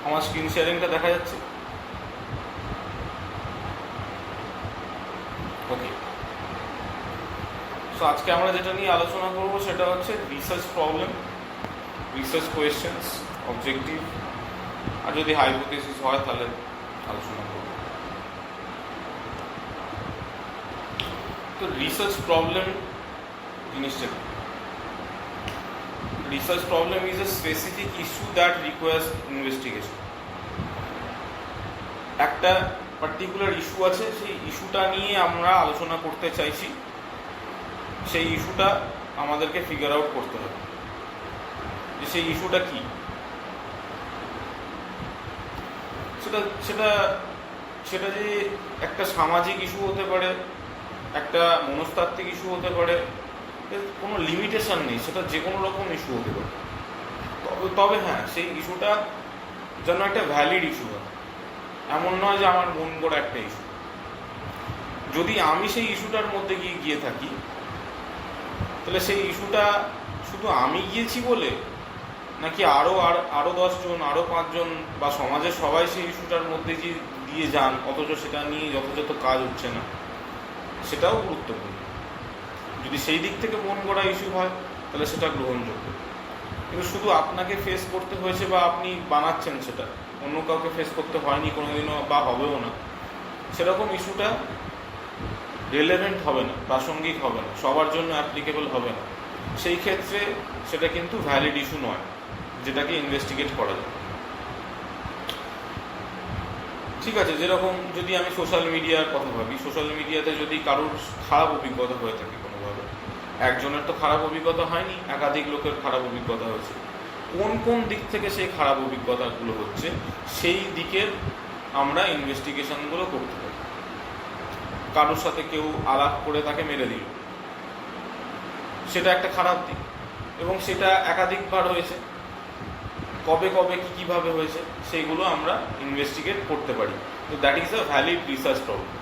আমার স্ক্রিন শেয়ারিংটা দেখা যাচ্ছে? ওকে। সো আজকে আমরা যেটা নিয়ে আলোচনা করব সেটা হচ্ছে research problem, research questions, objective, আর যদি হাইপোথেসিস হয় তাহলে আলোচনা করব। তো রিসার্চ প্রবলেম জিনিসটা কি? Research problem is a specific issue that requires investigation. একটা পার্টিকুলার ইস্যু আছে, সেই ইস্যুটা নিয়ে আমরা আলোচনা করতে চাইছি, সেই ইস্যুটা আমাদেরকে ফিগার আউট করতে হবে যে সেই ইস্যুটা কি। সেটা সেটা সেটা যে একটা সামাজিক ইস্যু হতে পারে, একটা মনস্তাত্ত্বিক ইস্যু হতে পারে, কোনো লিমিটেশন নেই, সেটা যে কোনো রকম ইস্যু হতে পারে। তবে হ্যাঁ, সেই ইস্যুটা যেন একটা ভ্যালিড ইস্যু হয়, এমন নয় যে আমার মন গড়া একটা ইস্যু। যদি আমি সেই ইস্যুটার মধ্যে গিয়ে থাকি, তাহলে সেই ইস্যুটা শুধু আমি গিয়েছি বলে, নাকি আরও 10 জন, আরও 5 জন বা সমাজের সবাই সেই ইস্যুটার মধ্যে দিয়ে যান, অথচ সেটা নিয়ে যথাযথ কাজ হচ্ছে না, সেটাও গুরুত্বপূর্ণ। যদি সেই দিক থেকে মন গড়া ইস্যু হয় তাহলে সেটা গ্রহণযোগ্য। কিন্তু শুধু আপনাকে ফেস করতে হয়েছে বা আপনি বানাচ্ছেন, সেটা অন্য কাউকে ফেস করতে হয়নি কোনোদিনও বা হবেও না, সেরকম ইস্যুটা রিলেভেন্ট হবে না, প্রাসঙ্গিক হবে না, সবার জন্য অ্যাপ্লিকেবল হবে না। সেই ক্ষেত্রে সেটা কিন্তু ভ্যালিড ইস্যু নয়, যেটাকে ইনভেস্টিগেট করা যায়। ঠিক আছে, যেরকম যদি আমি সোশ্যাল মিডিয়ার কথা ভাবি, সোশ্যাল মিডিয়াতে যদি কারোর খারাপ অভিজ্ঞতা হয়ে থাকে কোনোভাবে, একজনের তো খারাপ অভিজ্ঞতা হয়নি, একাধিক লোকের খারাপ অভিজ্ঞতা হয়েছে। কোন কোন দিক থেকে সেই খারাপ অভিজ্ঞতাগুলো হচ্ছে, সেই দিকের আমরা ইনভেস্টিগেশনগুলো করতে পারি। কারোর সাথে কেউ আলাপ করে তাকে মেরে দিল, সেটা একটা খারাপ দিক, এবং সেটা একাধিকবার হয়েছে। কবে কবে কীভাবে হয়েছে সেইগুলো আমরা ইনভেস্টিগেট করতে পারি। তো that is a valid research problem.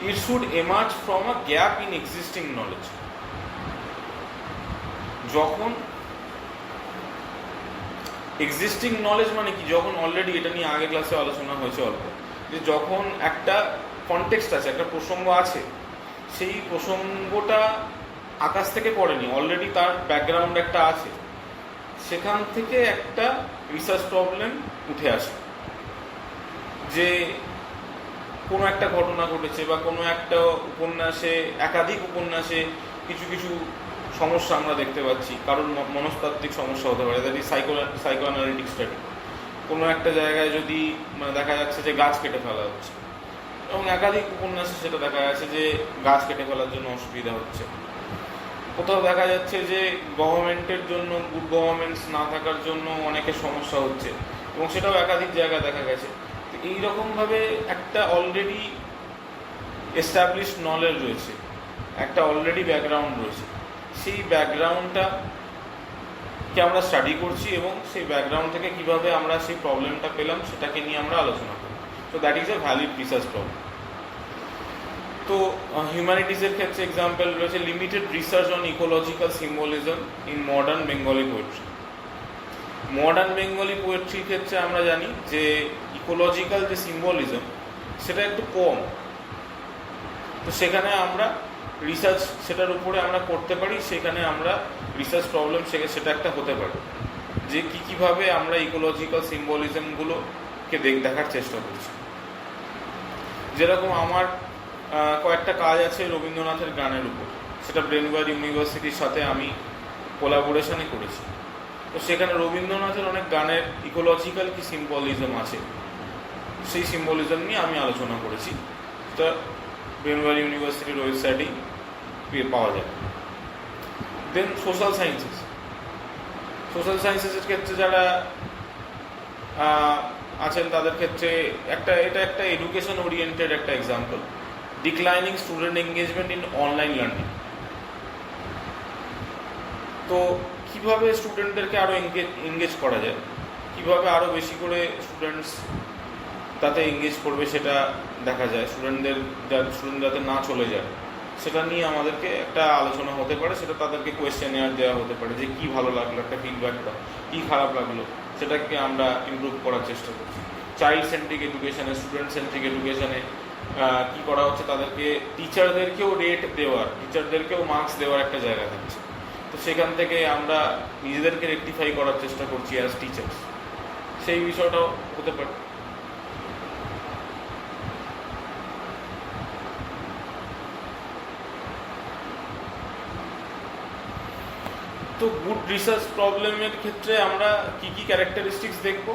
It should emerge from a gap in existing knowledge. যখন এক্সিস্টিং নলেজ মানে কি, যখন অলরেডি, এটা নিয়ে আগে ক্লাসে আলোচনা হয়েছে অল্প, যে যখন একটা কনটেক্সট আছে, একটা প্রসঙ্গ আছে, সেই প্রসঙ্গটা আকাশ থেকে পড়েনি, অলরেডি তার ব্যাকগ্রাউন্ড একটা আছে, সেখান থেকে একটা রিসার্চ প্রবলেম উঠে আসে। যে কোনো একটা ঘটনা ঘটেছে বা কোনো একটা উপন্যাসে, একাধিক উপন্যাসে কিছু কিছু সমস্যা আমরা দেখতে পাচ্ছি। কারণ মনস্তাত্ত্বিক সমস্যা হতে পারে, that is psycho analytic study. কোনো একটা জায়গায় যদি দেখা যাচ্ছে যে গাছ কেটে ফেলা হচ্ছে, এবং একাধিক উপন্যাসে সেটা দেখা যাচ্ছে যে গাছ কেটে ফেলার জন্য অসুবিধা হচ্ছে। কোথাও দেখা যাচ্ছে যে গভর্নমেন্টের জন্য, গুড গভর্নমেন্টস না থাকার জন্য অনেকের সমস্যা হচ্ছে, এবং সেটাও একাধিক জায়গায় দেখা গেছে। তো এইরকমভাবে একটা অলরেডি এস্টাবলিশড নলেজ রয়েছে, একটা অলরেডি ব্যাকগ্রাউন্ড রয়েছে, সেই ব্যাকগ্রাউন্ডটাকে আমরা স্টাডি করছি, এবং সেই ব্যাকগ্রাউন্ড থেকে কীভাবে আমরা সেই প্রবলেমটা পেলাম সেটাকে নিয়ে আমরা আলোচনা করি। তো that is a valid research problem. তো হিউম্যানিটিজের ক্ষেত্রে এক্সাম্পল রয়েছে limited research on ecological symbolism in modern Bengali poetry. Modern Bengali পোয়েট্রির ক্ষেত্রে আমরা জানি যে ইকোলজিক্যাল যে সিম্বলিজম সেটা একটু কম। তো সেখানে আমরা রিসার্চ সেটার উপরে আমরা করতে পারি, সেখানে আমরা রিসার্চ প্রবলেম সেটা একটা হতে পারে যে কীভাবে আমরা ইকোলজিক্যাল সিম্বলিজমগুলোকে দেখার চেষ্টা করছি। যেরকম আমার কয়েকটা কাজ আছে রবীন্দ্রনাথের গানের উপর, সেটা ব্রেনওয়্যার ইউনিভার্সিটির সাথে আমি কোলাবোরেশনে করেছি। তো সেখানে রবীন্দ্রনাথের অনেক গানের ইকোলজিক্যাল কি সিম্বলিজম আছে, সেই সিম্বলিজম নিয়ে আমি আলোচনা করেছি। সেটা ব্রেনওয়্যার ইউনিভার্সিটির ওয়েবসাইটেই পাওয়া যায়। দেন সোশ্যাল সায়েন্সেসের ক্ষেত্রে যারা আছেন তাদের ক্ষেত্রে এটা একটা এডুকেশন ওরিয়েন্টেড একটা example, declining student engagement in online learning. তো কীভাবে স্টুডেন্টদেরকে আরও এঙ্গেজ করা যায়, কীভাবে আরও বেশি করে স্টুডেন্টস তাতে এঙ্গেজ করবে সেটা দেখা যায়, স্টুডেন্ট যাতে না চলে যায় সেটা নিয়ে আমাদেরকে একটা আলোচনা হতে পারে। সেটা তাদেরকে কোয়েশ্চেনিয়ার দেওয়া হতে পারে যে কী ভালো লাগলো, একটা ফিডব্যাক দাও, কী খারাপ লাগলো, সেটাকে আমরা ইমপ্রুভ করার চেষ্টা করছি। চাইল্ড সেন্ট্রিক এডুকেশনে, স্টুডেন্ট সেন্ট্রিক এডুকেশনে কী করা হচ্ছে, তাদেরকে টিচারদেরকেও রেট দেওয়ার, টিচারদেরকেও মার্কস দেওয়ার একটা জায়গা থাকছে। তো সেখান থেকে আমরা নিজেদেরকে রেকটিফাই করার চেষ্টা করছি অ্যাজ টিচার্স, সেই বিষয়টাও হতে পারে। তো গুড রিসার্চ প্রবলেমের ক্ষেত্রে আমরা কি কি ক্যারেক্টারিস্টিক্স দেখব?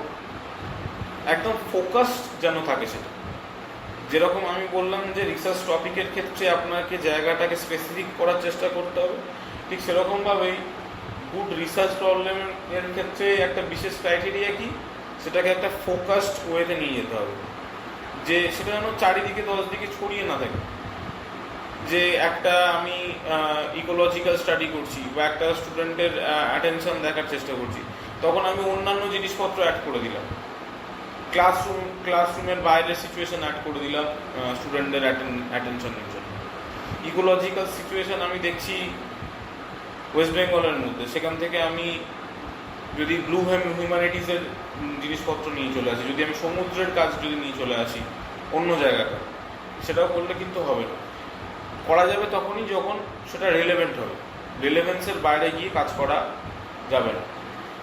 একদম ফোকাসড যেন থাকে সেটা। যেরকম আমি বললাম যে রিসার্চ টপিকের ক্ষেত্রে আপনাকে জায়গাটাকে স্পেসিফিক করার চেষ্টা করতে হবে, ঠিক সেরকমভাবেই গুড রিসার্চ প্রবলেমের ক্ষেত্রে একটা বিশেষ ক্রাইটেরিয়া কি, সেটাকে একটা ফোকাসড ওয়েতে নিয়ে যেতে হবে, যে সেটা যেন চারিদিকে 10 দিকে ছড়িয়ে না থাকে। যে একটা আমি ইকোলজিক্যাল স্টাডি করছি বা একটা স্টুডেন্টের অ্যাটেনশন দেখার চেষ্টা করছি, তখন আমি অন্যান্য জিনিসপত্র অ্যাড করে দিলাম, ক্লাসরুমের বাইরের সিচুয়েশন অ্যাড করে দিলাম স্টুডেন্টদের অ্যাটেনশনের জন্য। ইকোলজিক্যাল সিচুয়েশন আমি দেখছি ওয়েস্ট বেঙ্গলের মধ্যে, সেখান থেকে আমি যদি ব্লু হিউম্যানিটিসের জিনিসপত্র নিয়ে চলে আসি, যদি আমি সমুদ্রের কাজ যদি নিয়ে চলে আসি অন্য জায়গাটা, সেটাও করলে কিন্তু হবে না। করা যাবে তখনই যখন সেটা রিলেভেন্ট হবে, রিলেভেন্সের বাইরে গিয়ে কাজ করা যাবে না।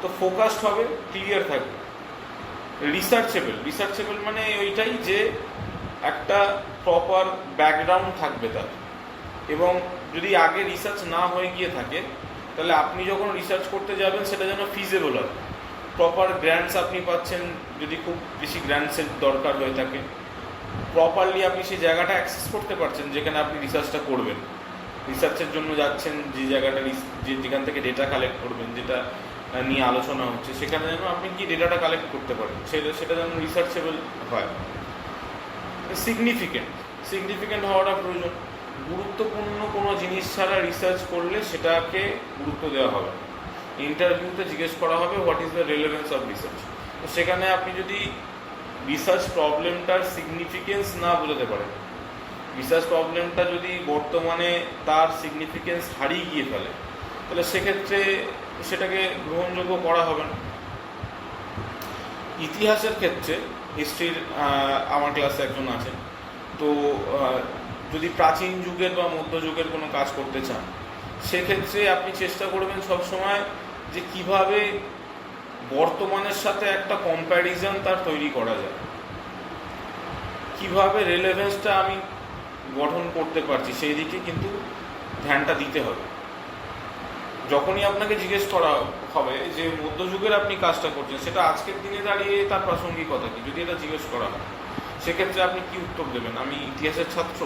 তো ফোকাসড হবে, ক্লিয়ার থাকবে। রিসার্চেবল মানে ওইটাই যে একটা প্রপার ব্যাকগ্রাউন্ড থাকবে তার, এবং যদি আগে রিসার্চ না হয়ে গিয়ে থাকে তাহলে আপনি যখন রিসার্চ করতে যাবেন সেটা যেন ফিজেবল হয়, প্রপার গ্র্যান্টস আপনি পাচ্ছেন, যদি খুব বেশি গ্র্যান্টসের দরকার হয়ে থাকে প্রপারলি আপনি সেই জায়গাটা অ্যাক্সেস করতে পারছেন যেখানে আপনি রিসার্চটা করবেন, রিসার্চের জন্য যাচ্ছেন যে জায়গাটা, যেখান থেকে ডেটা কালেক্ট করবেন, যেটা নিয়ে আলোচনা হচ্ছে, সেখানে যেন আপনি কি ডেটাটা কালেক্ট করতে পারেন, সেটা যেন রিসার্চেবল হয়। সিগনিফিকেন্ট হওয়াটা প্রয়োজন। গুরুত্বপূর্ণ কোনো জিনিস ছাড়া রিসার্চ করলে সেটাকে গুরুত্ব দেওয়া হবে। ইন্টারভিউতে জিজ্ঞেস করা হবে what is the relevance of research. তো সেখানে আপনি যদি রিসার্চ প্রবলেমটার সিগনিফিকেন্স না বোঝাতে পারেন, রিসার্চ প্রবলেমটা যদি বর্তমানে তার সিগনিফিকেন্স হারিয়ে গিয়ে ফেলে, তাহলে সেক্ষেত্রে সেটাকে গ্রহণযোগ্য করা হবে না। ইতিহাসের ক্ষেত্রে হিস্ট্রির আমার ক্লাসে একজন আছেন, তো যদি প্রাচীন যুগের বা মধ্যযুগের কোনো কাজ করতে চান, সেক্ষেত্রে আপনি চেষ্টা করবেন সবসময় যে কিভাবে বর্তমানের সাথে একটা কম্প্যারিজন তার তৈরি করা যায়, কিভাবে রেলেভেন্সটা আমি গঠন করতে পারছি, সেই দিকে কিন্তু ধ্যানটা দিতে হবে। যখনই আপনাকে জিজ্ঞেস করা হবে যে মধ্যযুগের আপনি কাজটা করছেন, সেটা আজকের দিনে দাঁড়িয়ে তার প্রাসঙ্গিকতা কি, যদি এটা জিজ্ঞেস করা হয়, সেক্ষেত্রে আপনি কি উত্তর দেবেন? আমি ইতিহাসের ছাত্র,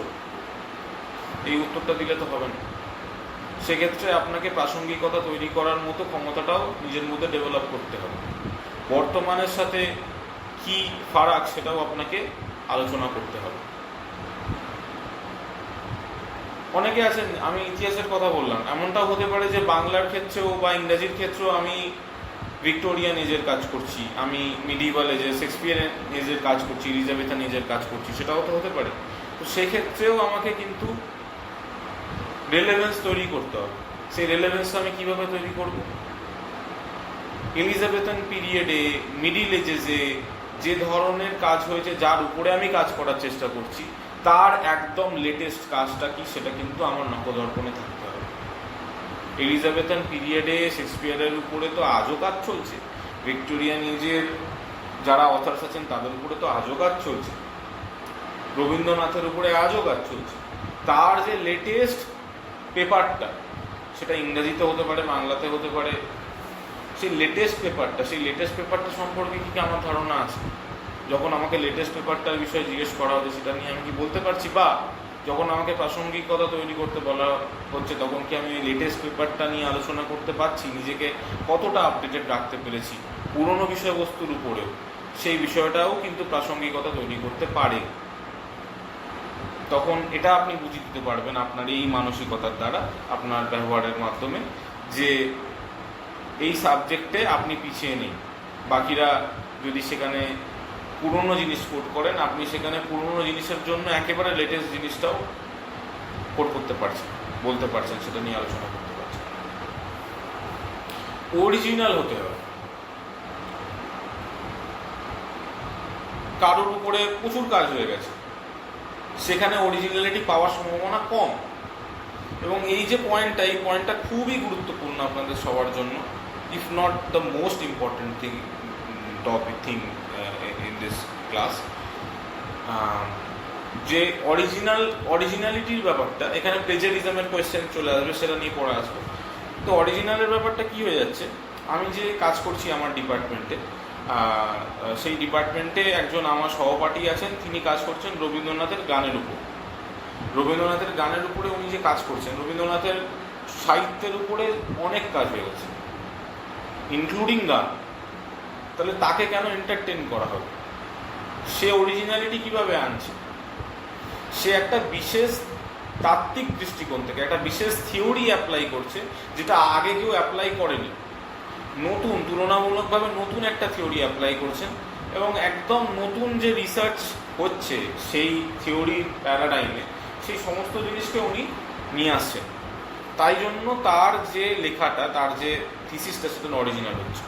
এই উত্তরটা দিলে তো হবে না। সেক্ষেত্রে আপনাকে প্রাসঙ্গিকতা তৈরি করার মতো ক্ষমতাটাও নিজের মধ্যে ডেভেলপ করতে হবে। বর্তমানের সাথে কি ফারাক সেটাও আপনাকে আলোচনা করতে হবে। অনেকে আছেন, আমি ইতিহাসের কথা বললাম, এমনটাও হতে পারে যে বাংলার ক্ষেত্রেও বা ইংরাজির ক্ষেত্রেও আমি ভিক্টোরিয়ান এজের কাজ করছি, আমি মিডিভাল এজে, শেক্সপিয়ারের এজের কাজ করছি, এলিজাবেথান এজের কাজ করছি, সেটাও তো হতে পারে। তো সেক্ষেত্রেও আমাকে কিন্তু রেলেভেন্স তৈরি করতে হবে। সেই রেলেভেন্সটা আমি কীভাবে তৈরি করব? এলিজাবেথান পিরিয়ডে, মিডিল এজেসে যে ধরনের কাজ হয়েছে, যার উপরে আমি কাজ করার চেষ্টা করছি, তার একদম লেটেস্ট কাজটা কি সেটা কিন্তু আমার নখদর্পণে থাকতে হবে। এলিজাবেথান পিরিয়ডে শেক্সপিয়ারের উপরে তো আজও কাজ চলছে, ভিক্টোরিয়ান এজের যারা অথার্স আছেন তাদের উপরে তো আজও কাজ চলছে, রবীন্দ্রনাথের উপরে আজও কাজ চলছে। তার যে লেটেস্ট পেপারটা, সেটা ইংরেজিতে হতে পারে, বাংলাতে হতে পারে, সেই লেটেস্ট পেপারটা সম্পর্কে কি আমার ধারণা আছে? যখন আমাকে লেটেস্ট পেপারটার বিষয়ে জিজ্ঞেস করা হচ্ছে, সেটা নিয়ে আমি কি বলতে পারছি? বা যখন আমাকে প্রাসঙ্গিকতা তৈরি করতে বলা হচ্ছে, তখন কি আমি লেটেস্ট পেপারটা নিয়ে আলোচনা করতে পারছি? নিজেকে কতটা আপডেটেড রাখতে পেরেছি পুরনো বিষয়বস্তুর উপরেও? সেই বিষয়টাও কিন্তু প্রাসঙ্গিকতা তৈরি করতে পারে। তখন এটা আপনি বুঝিয়ে দিতে পারবেন আপনার এই মানসিকতার দ্বারা, আপনার ব্যবহারের মাধ্যমে, যে এই সাবজেক্টে আপনি পিছিয়ে নেই। বাকিরা যদি সেখানে পুরনো জিনিস কোট করেন, আপনি সেখানে পুরনো জিনিসের জন্য একেবারে লেটেস্ট জিনিসটাও কোট করতে পারছেন, বলতে পারছেন, সেটা নিয়ে আলোচনা করতে পারছেন। অরিজিনাল হতে হবে। কারোর উপরে প্রচুর কাজ হয়ে গেছে, সেখানে অরিজিনালিটি পাওয়ার সম্ভাবনা কম। এবং এই যে পয়েন্টটা, এই পয়েন্টটা খুবই গুরুত্বপূর্ণ আপনাদের সবার জন্য, if not the most important thing in this class. যে অরিজিনালিটির ব্যাপারটা, এখানে প্লেজারিজমের কোয়েশ্চেন চলে আসবে, সেটা নিয়ে পড়ে আসবে। তো অরিজিনালের ব্যাপারটা কি হয়ে যাচ্ছে, আমি যে কাজ করছি আমার ডিপার্টমেন্টে, সেই ডিপার্টমেন্টে একজন আমার সহপাঠী আছেন, তিনি কাজ করছেন রবীন্দ্রনাথের গানের উপর। রবীন্দ্রনাথের গানের উপরে উনি যে কাজ করছেন, রবীন্দ্রনাথের সাহিত্যের উপরে অনেক কাজ হয়ে গেছে, ইনক্লুডিং গান। তাহলে তাকে কেন এন্টারটেন করা হবে? সে অরিজিনালিটি কিভাবে আনছে? সে একটা বিশেষ তাত্ত্বিক দৃষ্টিকোণ থেকে একটা বিশেষ থিওরি অ্যাপ্লাই করছে, যেটা আগে কেউ অ্যাপ্লাই করেনি। নতুন, তুলনামূলকভাবে নতুন একটা থিওরি অ্যাপ্লাই করছেন, এবং একদম নতুন যে রিসার্চ হচ্ছে সেই থিওরির প্যারাডাইমে সেই সমস্ত জিনিসকে উনি নিয়ে আসছেন। তাই জন্য তার যে লেখাটা, তার যে থিসিসটা, সেটা অরিজিনাল হচ্ছে।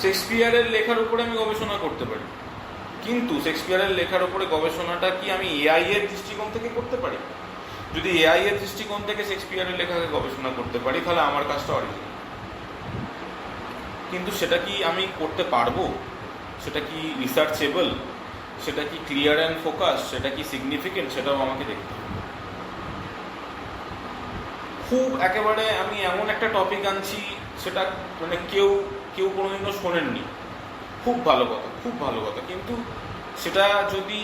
শেক্সপিয়ারের লেখার উপরে আমি গবেষণা করতে পারি, কিন্তু শেক্সপিয়ারের লেখার উপরে গবেষণাটা কি আমি এআই এর দৃষ্টিকোণ থেকে করতে পারি? যদি এআই এর দৃষ্টিকোণ থেকে শেক্সপিয়ারের লেখাকে গবেষণা করতে পারি, তাহলে আমার কাজটা অরিজিনাল। কিন্তু সেটা কি আমি করতে পারবো? সেটা কি রিসার্চেবল? সেটা কি ক্লিয়ার অ্যান্ড ফোকাস? সেটা কি সিগনিফিকেন্ট? সেটাও আমাকে দেখতে হবে। খুব একেবারে আমি এমন একটা টপিক আনছি, সেটা মানে কেউ কোনোদিনও শোনেননি, খুব ভালো কথা, খুব ভালো কথা, কিন্তু সেটা যদি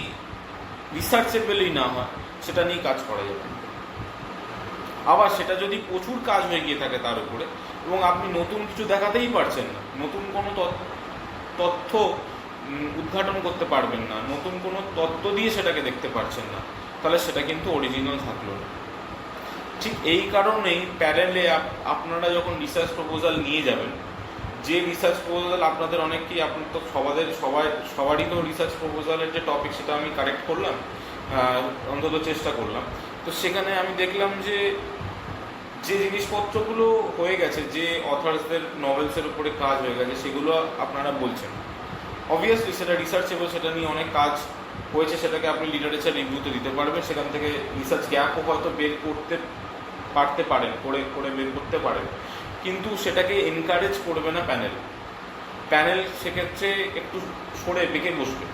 রিসার্চেবলই না হয়, সেটা নিয়ে কাজ করা যাবে। আবার সেটা যদি প্রচুর কাজ হয়ে গিয়ে থাকে তার উপরে, এবং আপনি নতুন কিছু দেখাতেই পারছেন না, নতুন কোনো তথ্য উদ্ঘাটন করতে পারবেন না, নতুন কোনো তত্ত্ব দিয়ে সেটাকে দেখতে পারছেন না, তাহলে সেটা কিন্তু অরিজিনাল থাকলো না। ঠিক এই কারণেই প্যারেলে আপনারা যখন রিসার্চ প্রপোজাল নিয়ে যাবেন, যে রিসার্চ প্রপোজাল আপনাদের অনেককেই, আপনার তো সবারই তো রিসার্চ প্রপোজালের যে টপিক, সেটা আমি কারেক্ট করলাম, অন্তত চেষ্টা করলাম। তো সেখানে আমি দেখলাম যে জিনিসপত্রগুলো হয়ে গেছে, যে অথার্সদের নভেলসের উপরে কাজ হয়ে গেছে, সেগুলো আপনারা বলছেন। অবভিয়াসলি সেটা রিসার্চেবল, সেটা নিয়ে অনেক কাজ হয়েছে, সেটাকে আপনি লিটারেচার রিভিউতে দিতে পারবেন, সেখান থেকে রিসার্চ গ্যাপও হয়তো বের করতে পারেন, করে বের করতে পারেন, কিন্তু সেটাকে এনকারেজ করবে না প্যানেল। সেক্ষেত্রে একটু সরে বেঁকে বসবে,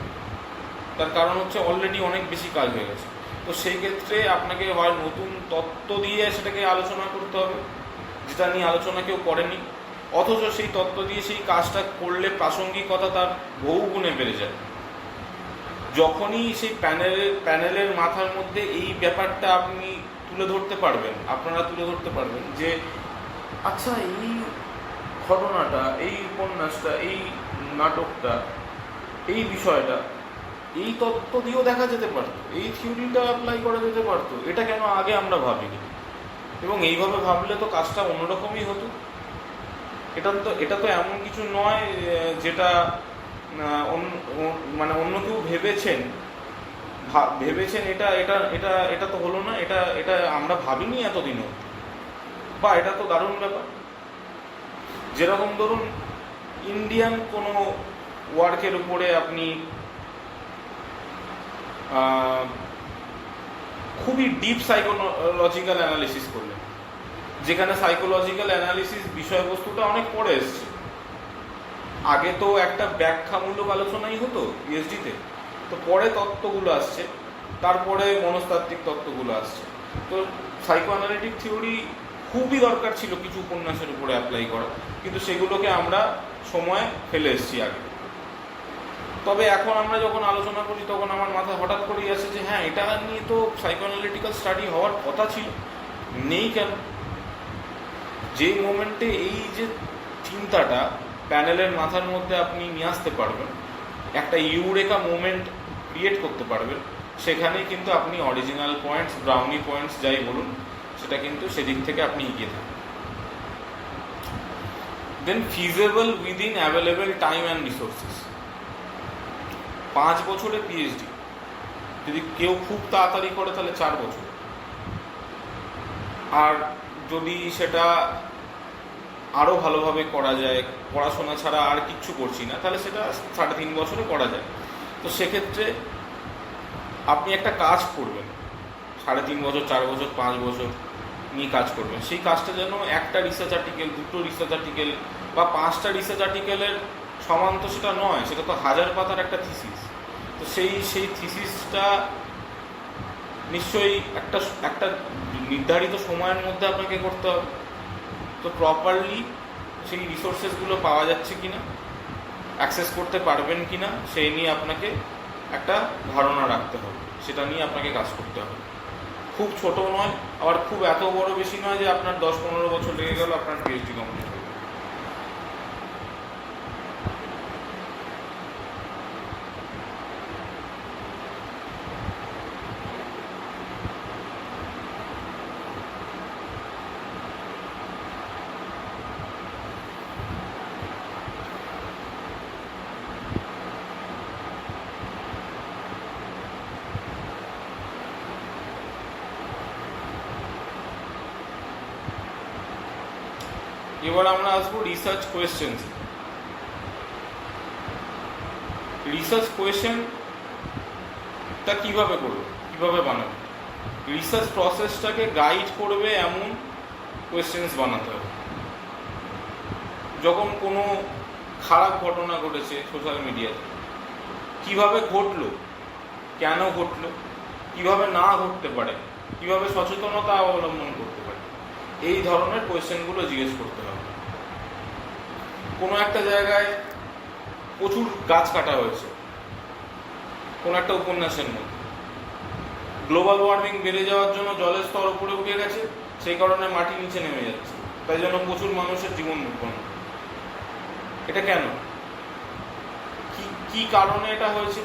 তার কারণ হচ্ছে অলরেডি অনেক বেশি কাজ হয়ে গেছে। তো সেই ক্ষেত্রে আপনাকে হয় নতুন তত্ত্ব দিয়ে সেটাকে আলোচনা করতে হবে, যেটা নিয়ে আলোচনা কেউ করেনি, অথচ সেই তত্ত্ব দিয়ে সেই কাজটা করলে প্রাসঙ্গিকতা তার বহু গুণে বেড়ে যায়। যখনই সেই প্যানেলের মাথার মধ্যে এই ব্যাপারটা আপনি আপনারা তুলে ধরতে পারবেন যে আচ্ছা, এই ঘটনাটা, এই উপন্যাসটা, এই নাটকটা, এই বিষয়টা, এই তত্ত্ব দিয়েও দেখা যেতে পারতো, এই থিওরিটা অ্যাপ্লাই করা যেতে পারতো, এটা কেন আগে আমরা ভাবিনি? এবং এইভাবে ভাবলে তো কাজটা অন্যরকমই হতো। এটা তো এমন কিছু নয় যেটা মানে অন্য কেউ ভেবেছেন এটা এটা এটা এটা তো হলো না, এটা আমরা ভাবিনি এতদিনও, বা এটা তো দারুণ ব্যাপার। যেরকম ধরুন, ইন্ডিয়ান কোনো ওয়ার্কের উপরে আপনি খুবই ডিপ সাইকোলজিক্যাল অ্যানালিসিস করলেন, যেখানে সাইকোলজিক্যাল অ্যানালিসিস বিষয়বস্তুটা অনেক পরে এসছে। আগে তো একটা ব্যাখ্যামূলক আলোচনাই হতো পিএইচডিতে, তো পরে তত্ত্বগুলো আসছে, তারপরে মনস্তাত্ত্বিক তত্ত্বগুলো আসছে। তো সাইকো অ্যানালিটিক থিওরি খুবই দরকার ছিল কিছু উপন্যাসের উপরে অ্যাপ্লাই করা, কিন্তু সেগুলোকে আমরা সময় ফেলে এসেছি আগে। তবে এখন আমরা যখন আলোচনা করি, তখন আমার মাথায় হঠাৎ করেই আসে যে হ্যাঁ, এটা নিয়ে তো সাইকো অ্যানালিটিক্যাল স্টাডি হওয়ার কথা ছিল, নেই কেন? যেই মোমেন্টে এই যে চিন্তাটা প্যানেলের মাথার মধ্যে আপনি নিয়ে আসতে পারবেন, একটা ইউরেকা মোমেন্ট ক্রিয়েট করতে পারবেন, সেখানেই কিন্তু আপনি অরিজিনাল পয়েন্টস, ব্রাউনি পয়েন্টস যাই বলুন, সেটা কিন্তু সেদিক থেকে আপনি এগিয়ে থাকবেন। Then feasible within available time and resources. 5 বছরে পিএইচডি, যদি কেউ খুব তাড়াতাড়ি করে তাহলে 4 বছর, আর যদি সেটা আরও ভালোভাবে করা যায়, পড়াশোনা ছাড়া আর কিচ্ছু করছি না, তাহলে সেটা 3.5 বছরে করা যায়। তো সেক্ষেত্রে আপনি একটা কাজ করবেন, 3.5 বছর, 4 বছর, 5 বছর নিয়ে কাজ করবেন। সেই কাজটা যেন একটা রিসার্চ আর্টিকেল, 2টো রিসার্চ আর্টিকেল বা 5টা রিসার্চ আর্টিকেলের সমান তো সেটা নয়, সেটা তো 1000 পাতার একটা থিসিস। তো সেই থিসিসটা নিশ্চয়ই একটা নির্ধারিত সময়ের মধ্যে আপনাকে করতে হবে। তো প্রপারলি সেই রিসোর্সেসগুলো পাওয়া যাচ্ছে কিনা, অ্যাক্সেস করতে পারবেন কিনা, সেই নিয়ে আপনাকে একটা ধারণা রাখতে হবে, সেটা নিয়ে আপনাকে কাজ করতে হবে। খুব ছোট নয়, আবার খুব এত বড় বেশি নয় যে আপনার 10-15 বছর লেগে গেল আপনার পিএইচডি কমপ্লিট হবে। এবার আমরা আসবো রিসার্চ কোয়েশ্চেন। রিসার্চ কোয়েশ্চেনটা কিভাবে করবো, কিভাবে বানাবো? রিসার্চ প্রসেসটাকে গাইড করবে এমন কোয়েশ্চেন্স বানাতে হবে। যখন কোনো খারাপ ঘটনা ঘটেছে সোশ্যাল মিডিয়াতে, কিভাবে ঘটলো, কেন ঘটলো, কিভাবে না ঘটতে পারে, কিভাবে সচেতনতা অবলম্বন করতে পারে, এই ধরনের কোয়েশ্চেনগুলো জিজ্ঞেস করতে হবে। কোনো একটা জায়গায় প্রচুর গাছ কাটা হয়েছে, কোনো একটা উপন্যাসের মধ্যে গ্লোবাল ওয়ার্মিং বেড়ে যাওয়ার জন্য জলের স্তর উপরে উঠে গেছে, সেই কারণে মাটি নিচে নেমে যাচ্ছে, তাই জন্য প্রচুর মানুষের জীবন বিপন্ন। এটা কেন, কি কারণে এটা হয়েছে,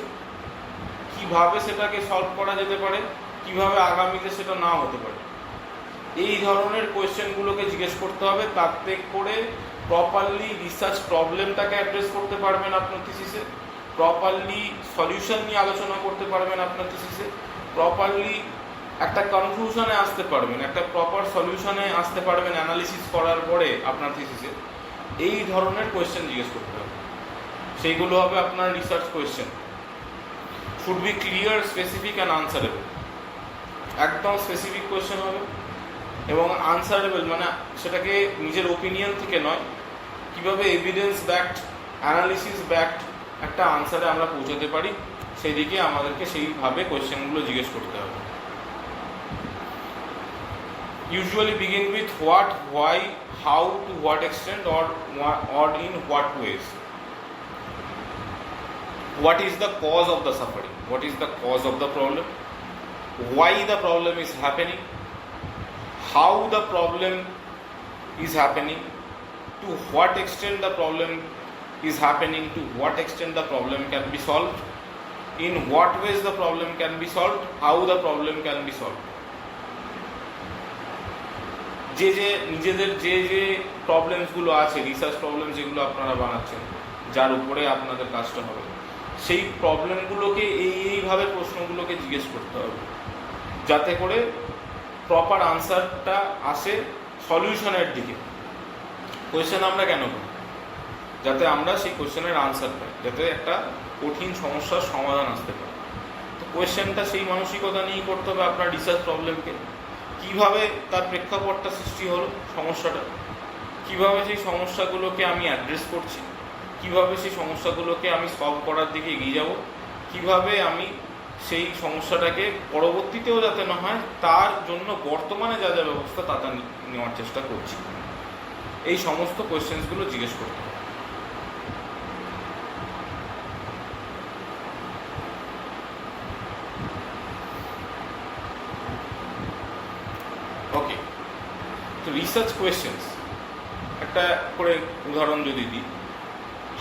কিভাবে সেটাকে সলভ করা যেতে পারে, কিভাবে আগামীতে সেটা না হতে পারে, এই ধরনের কোয়েশ্চেনগুলোকে জিজ্ঞেস করতে হবে। তাতে করে প্রপারলি রিসার্চ প্রবলেমটাকে অ্যাড্রেস করতে পারবেন আপনার থিসিসে, প্রপারলি সলিউশন নিয়ে আলোচনা করতে পারবেন আপনার থিসিসে, প্রপারলি একটা কনক্লুশনে আসতে পারবেন, একটা প্রপার সলিউশনে আসতে পারবেন অ্যানালিসিস করার পরে আপনার থিসিসে। এই ধরনের কোয়েশ্চেন জিজ্ঞেস করতে হবে, সেইগুলো হবে আপনার research question. Should be clear, specific and answerable. একদম স্পেসিফিক কোয়েশ্চেন হবে এবং আনসারেবল, মানে সেটাকে নিজের ওপিনিয়ন থেকে নয়, কিভাবে এভিডেন্স ব্যাকড, অ্যানালিসিস ব্যাকড একটা আনসারে আমরা পৌঁছাতে পারি, সেই দিকে আমাদেরকে সেইভাবে কোয়েশ্চেনগুলো জিজ্ঞেস করতে হবে। Usually begin with what, why, how, to what extent, or in what ways. What is the cause of the suffering? What is the cause of the problem? Why the problem is happening? How the problem is happening? To what extent the problem is happening? To what extent the problem can be solved? In what ways the problem can be solved? How the problem can be solved? নিজেদের যে প্রবলেমসগুলো আছে, research problem যেগুলো আপনারা বানাচ্ছেন, যার উপরে আপনাদের কাজটা হবে, সেই প্রবলেমগুলোকে এইভাবে প্রশ্নগুলোকে জিজ্ঞেস করতে হবে, যাতে করে প্রপার আনসারটা আসে সলিউশনের দিকে। কোয়েশ্চেন আমরা কেন করি? যাতে আমরা সেই কোয়েশ্চেনের আনসার পাই, যাতে একটা কঠিন সমস্যার সমাধান আসতে পারে। তো কোয়েশ্চেনটা সেই মানসিকতা নিয়েই করতে হবে আপনার রিসার্চ প্রবলেমকে। কিভাবে তার প্রেক্ষাপটটা সৃষ্টি হলো সমস্যাটা, কিভাবে সেই সমস্যাগুলোকে আমি অ্যাড্রেস করছি, কিভাবে সেই সমস্যাগুলোকে আমি সলভ করার দিকে এগিয়ে যাব, কিভাবে আমি সেই সমস্যাটাকে পরবর্তীতেও যাতে না হয় তার জন্য বর্তমানে যা যা ব্যবস্থা তা নেওয়ার চেষ্টা করছি, এই সমস্ত কোয়েশ্চেন্সগুলো জিজ্ঞেস করতে হবে। ওকে, তো রিসার্চ কোয়েশ্চেন্স একটা করে উদাহরণ যদি দিই,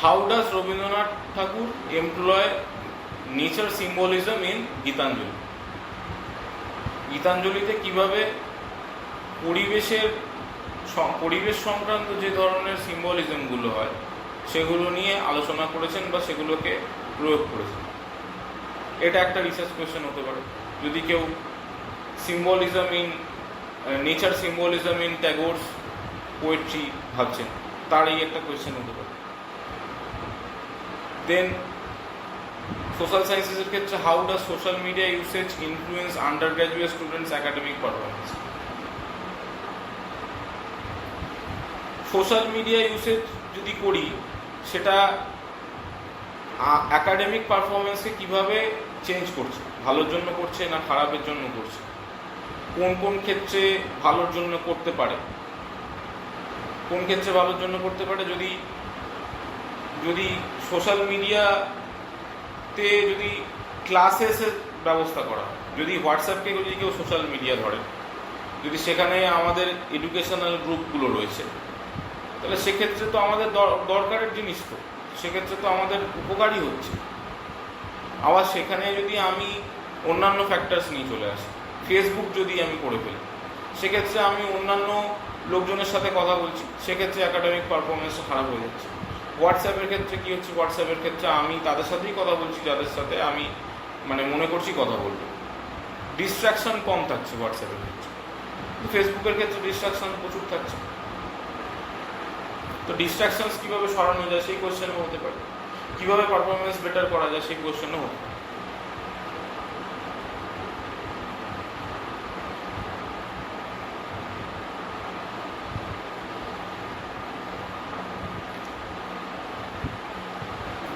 how does Rabindranath Thakur employ nature symbolism in Gitanjali? গীতাঞ্জলিতে কিভাবে পরিবেশ সংক্রান্ত যে ধরনের সিম্বলিজমগুলো হয় সেগুলো নিয়ে আলোচনা করেছেন বা সেগুলোকে প্রয়োগ করেছেন, এটা একটা রিসার্চ কোয়েশ্চেন হতে পারে। যদি কেউ symbolism in nature symbolism in Tagore's poetry ভাবছেন, তার এই একটা কোয়েশ্চেন হতে পারে। দেন সোশ্যাল সায়েন্সেসের ক্ষেত্রে how does social media usage influence under graduate students academic performance. Social media usage যদি করি সেটা অ্যাকাডেমিক পারফরমেন্সকে কীভাবে চেঞ্জ করছে, ভালোর জন্য করছে না খারাপের জন্য করছে, কোন কোন ক্ষেত্রে ভালোর জন্য করতে পারে, কোন ক্ষেত্রে ভালোর জন্য করতে পারে। যদি যদি সোশ্যাল মিডিয়াতে যদি ক্লাসেসের ব্যবস্থা করা হয়, যদি হোয়াটসঅ্যাপকে যদি কেউ সোশ্যাল মিডিয়া ধরে, যদি সেখানে আমাদের এডুকেশনাল গ্রুপগুলো রয়েছে, তাহলে সেক্ষেত্রে তো আমাদের দরকারের জিনিস, তো সেক্ষেত্রে তো আমাদের উপকারই হচ্ছে। আবার সেখানে যদি আমি অন্যান্য ফ্যাক্টরস নিয়ে চলে আসি, ফেসবুক যদি আমি করে ফেলি, সেক্ষেত্রে আমি অন্যান্য লোকজনের সাথে কথা বলছি, সেক্ষেত্রে একাডেমিক পারফরমেন্সটা খারাপ হয়ে যাচ্ছে। হোয়াটসঅ্যাপের ক্ষেত্রে কী হচ্ছে, হোয়াটসঅ্যাপের ক্ষেত্রে আমি তাদের সাথেই কথা বলছি যাদের সাথে আমি মনে করছি কথা বলবো, ডিস্ট্রাকশন কম থাকছে হোয়াটসঅ্যাপের ক্ষেত্রে। ফেসবুকের ক্ষেত্রে ডিস্ট্রাকশন প্রচুর থাকছে। তো ডিস্ট্রাকশনস কীভাবে সরানো যায় সেই কোয়েশ্চেনও হতে পারে, কীভাবে পারফরমেন্স বেটার করা যায় সেই কোয়েশ্চেনও হতে পারে।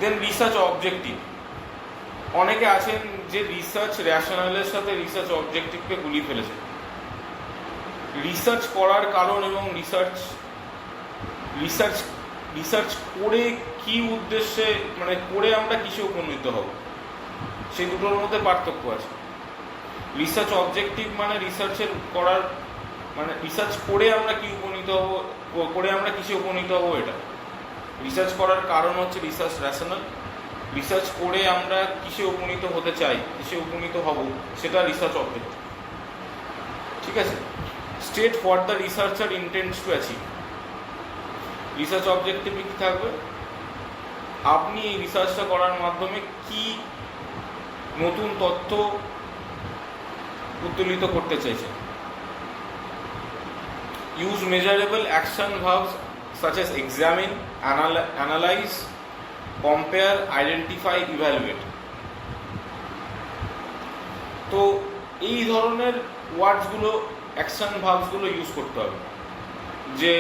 দেন রিসার্চ অবজেক্টিভ। অনেকে আছেন যে রিসার্চ র্যাশনালের সাথে রিসার্চ অবজেক্টিভকে গুলিয়ে ফেলেছে। রিসার্চ করার কারণ এবং রিসার্চ করে কি উদ্দেশ্যে, করে আমরা কিসে উপনীত হব, সেই দুটোর মধ্যে পার্থক্য আছে। রিসার্চ অবজেক্টিভ রিসার্চের করার রিসার্চ করে আমরা কি উপনীত হব, করে আমরা কিসে উপনীত হব এটা। রিসার্চ করার কারণ হচ্ছে রিসার্চ র্যাশনাল, রিসার্চ করে আমরা কিসে উপনীত হতে চাই, কিসে উপনীত হব, সেটা রিসার্চ অবজেক্টিভ। ঠিক আছে। State what the researcher intends to achieve. Research অবজেক্টিভে কী থাকবে, আপনি এই রিসার্চটা করার মাধ্যমে কি নতুন তথ্য উত্তোলিত করতে চাইছেন। Use measurable action verbs such as examine, analyze, compare, identify, evaluate। তো এই ধরনের ওয়ার্ডসগুলো, অ্যাকশন ভার্বসগুলো ইউজ করতে হবে। যে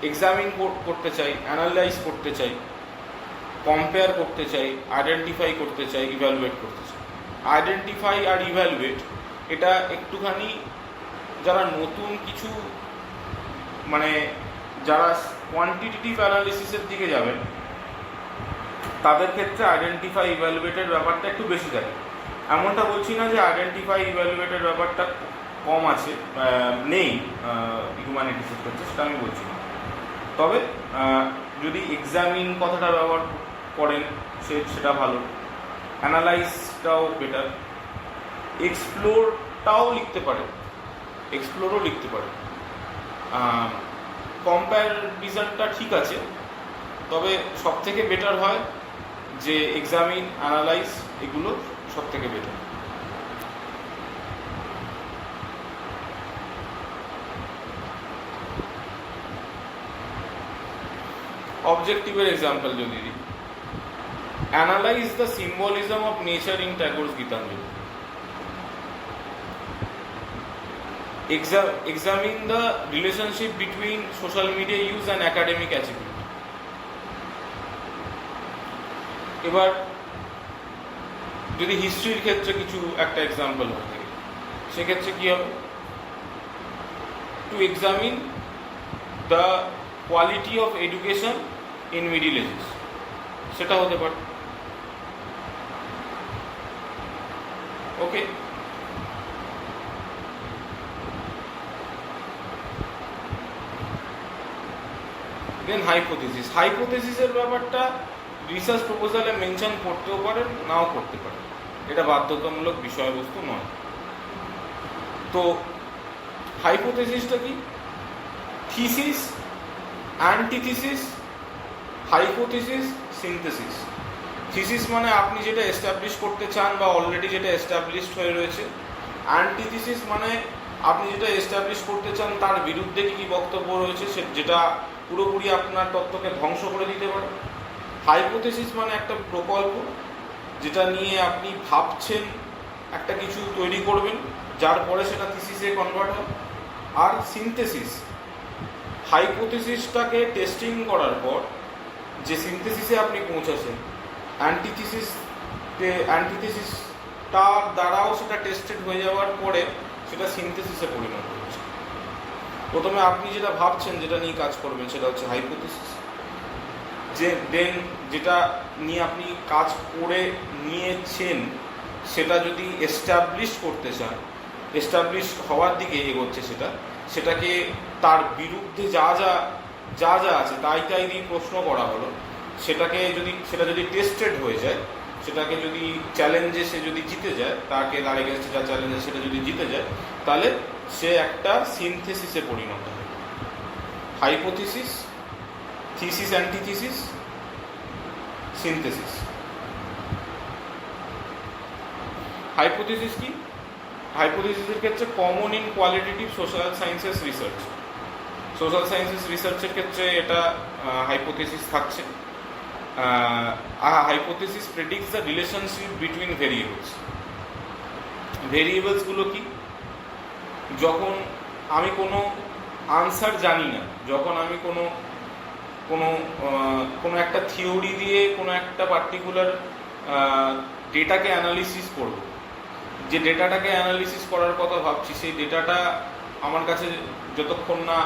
এক্সামিন করতে চাই, অ্যানালাইজ করতে চাই, কম্পেয়ার করতে চাই, আইডেন্টিফাই করতে চাই, ইভ্যালুয়েট করতে চাই। আইডেন্টিফাই আর ইভ্যালুয়েট এটা একটুখানি যারা নতুন কিছু যারা কোয়ান্টিটেটিভ অ্যানালিসিসের দিকে যাবেন তাদের ক্ষেত্রে আইডেন্টিফাই ইভ্যালুয়েটের ব্যাপারটা একটু বেশি থাকে। এমনটা বলছি না যে আইডেন্টিফাই ইভ্যালুয়েটের ব্যাপারটা কম আছে, নেই হিউম্যানিটিসের ক্ষেত্রে, সেটা আমি বলছি না। তবে যদি এক্সামিন কথাটা ব্যবহার করেন সেটা ভালো, অ্যানালাইজটাও বেটার, এক্সপ্লোরটাও লিখতে পারে, এক্সপ্লোরও লিখতে পারে। কম্প্যারিজনটা ঠিক আছে, তবে সব থেকে বেটার হয় যে এক্সামিন, অ্যানালাইজ এগুলো সব থেকে বেটার। অবজেক্টিভের এক্সাম্পল যদি দিই, analyse the symbolism of nature in Tagore's Gitanjali. Examine the relationship between social media use and academic achievement. এবার যদি হিস্ট্রির ক্ষেত্রে কিছু একটা এক্সাম্পল হয়, সেক্ষেত্রে কি হবে, to examine the quality of education in middle ages, সেটা হতে পারে। ওকে। দেন হাইপোথিসিস। হাইপোথিসিসের ব্যাপারটা রিসার্চ প্রপোজালে মেনশন করতেও পারেন, নাও করতে পারেন, এটা বাধ্যতামূলক বিষয়বস্তু নয়। তো হাইপোথিসিসটা কি, thesis, antithesis, hypothesis, synthesis. Thesis আপনি যেটা এস্টাবলিশ করতে চান বা অলরেডি যেটা এস্টাবলিশড হয়ে রয়েছে। অ্যান্টিথিসিস আপনি যেটা এস্টাবলিশ করতে চান তার বিরুদ্ধে কি বক্তব্য রয়েছে যেটা পুরোপুরি আপনার তত্ত্বকে ধ্বংস করে দিতে পারে। হাইপোথেসিস মানে একটা প্রকল্প যেটা নিয়ে আপনি ভাবছেন একটা কিছু তৈরি করবেন, যার পরে সেটা থিসিসে কনভার্ট হয়। আর সিনথেসিস, হাইপোথেসিসটাকে টেস্টিং করার পর যে সিনথেসিসে আপনি পৌঁছাচ্ছেন, অ্যান্টিথেসিসটার দ্বারাও সেটা টেস্টেড হয়ে যাওয়ার পরে সেটা সিনথেসিসে পরিণত হচ্ছে। প্রথমে আপনি যেটা ভাবছেন, যেটা নিয়ে কাজ করবেন, সেটা হচ্ছে হাইপোথেসিস। দেন যেটা নিয়ে আপনি কাজ করে নিয়েছেন সেটা যদি এস্টাবলিশ করতে চান, এস্টাবলিশ হওয়ার দিকে এগোচ্ছে সেটাকে তার বিরুদ্ধে যা যা আছে তাই দিয়ে প্রশ্ন করা হলো, সেটা যদি টেস্টেড হয়ে যায়, সেটাকে যদি চ্যালেঞ্জে সে যদি জিতে যায়, তার এগেনস্টে যা চ্যালেঞ্জে সেটা যদি জিতে যায়, তাহলে সে একটা সিনথেসিসে পরিণত হয়। Hypothesis, thesis, antithesis, synthesis. Hypothesis কি? হাইপোথিসিসের ক্ষেত্রে common in qualitative social sciences research. Social sciences রিসার্চের ক্ষেত্রে এটা হাইপোথিসিস থাকছে। Hypothesis predicts the relationship between variables. ভেরিয়েবলসগুলো কি? যখন আমি কোনো আনসার জানি না, যখন আমি কোনো একটা থিওরি দিয়ে কোনো একটা পার্টিকুলার ডেটাকে অ্যানালিসিস করব, যে ডেটাটাকে অ্যানালিসিস করার কথা ভাবছি, সেই ডেটাটা আমার কাছে যতক্ষণ না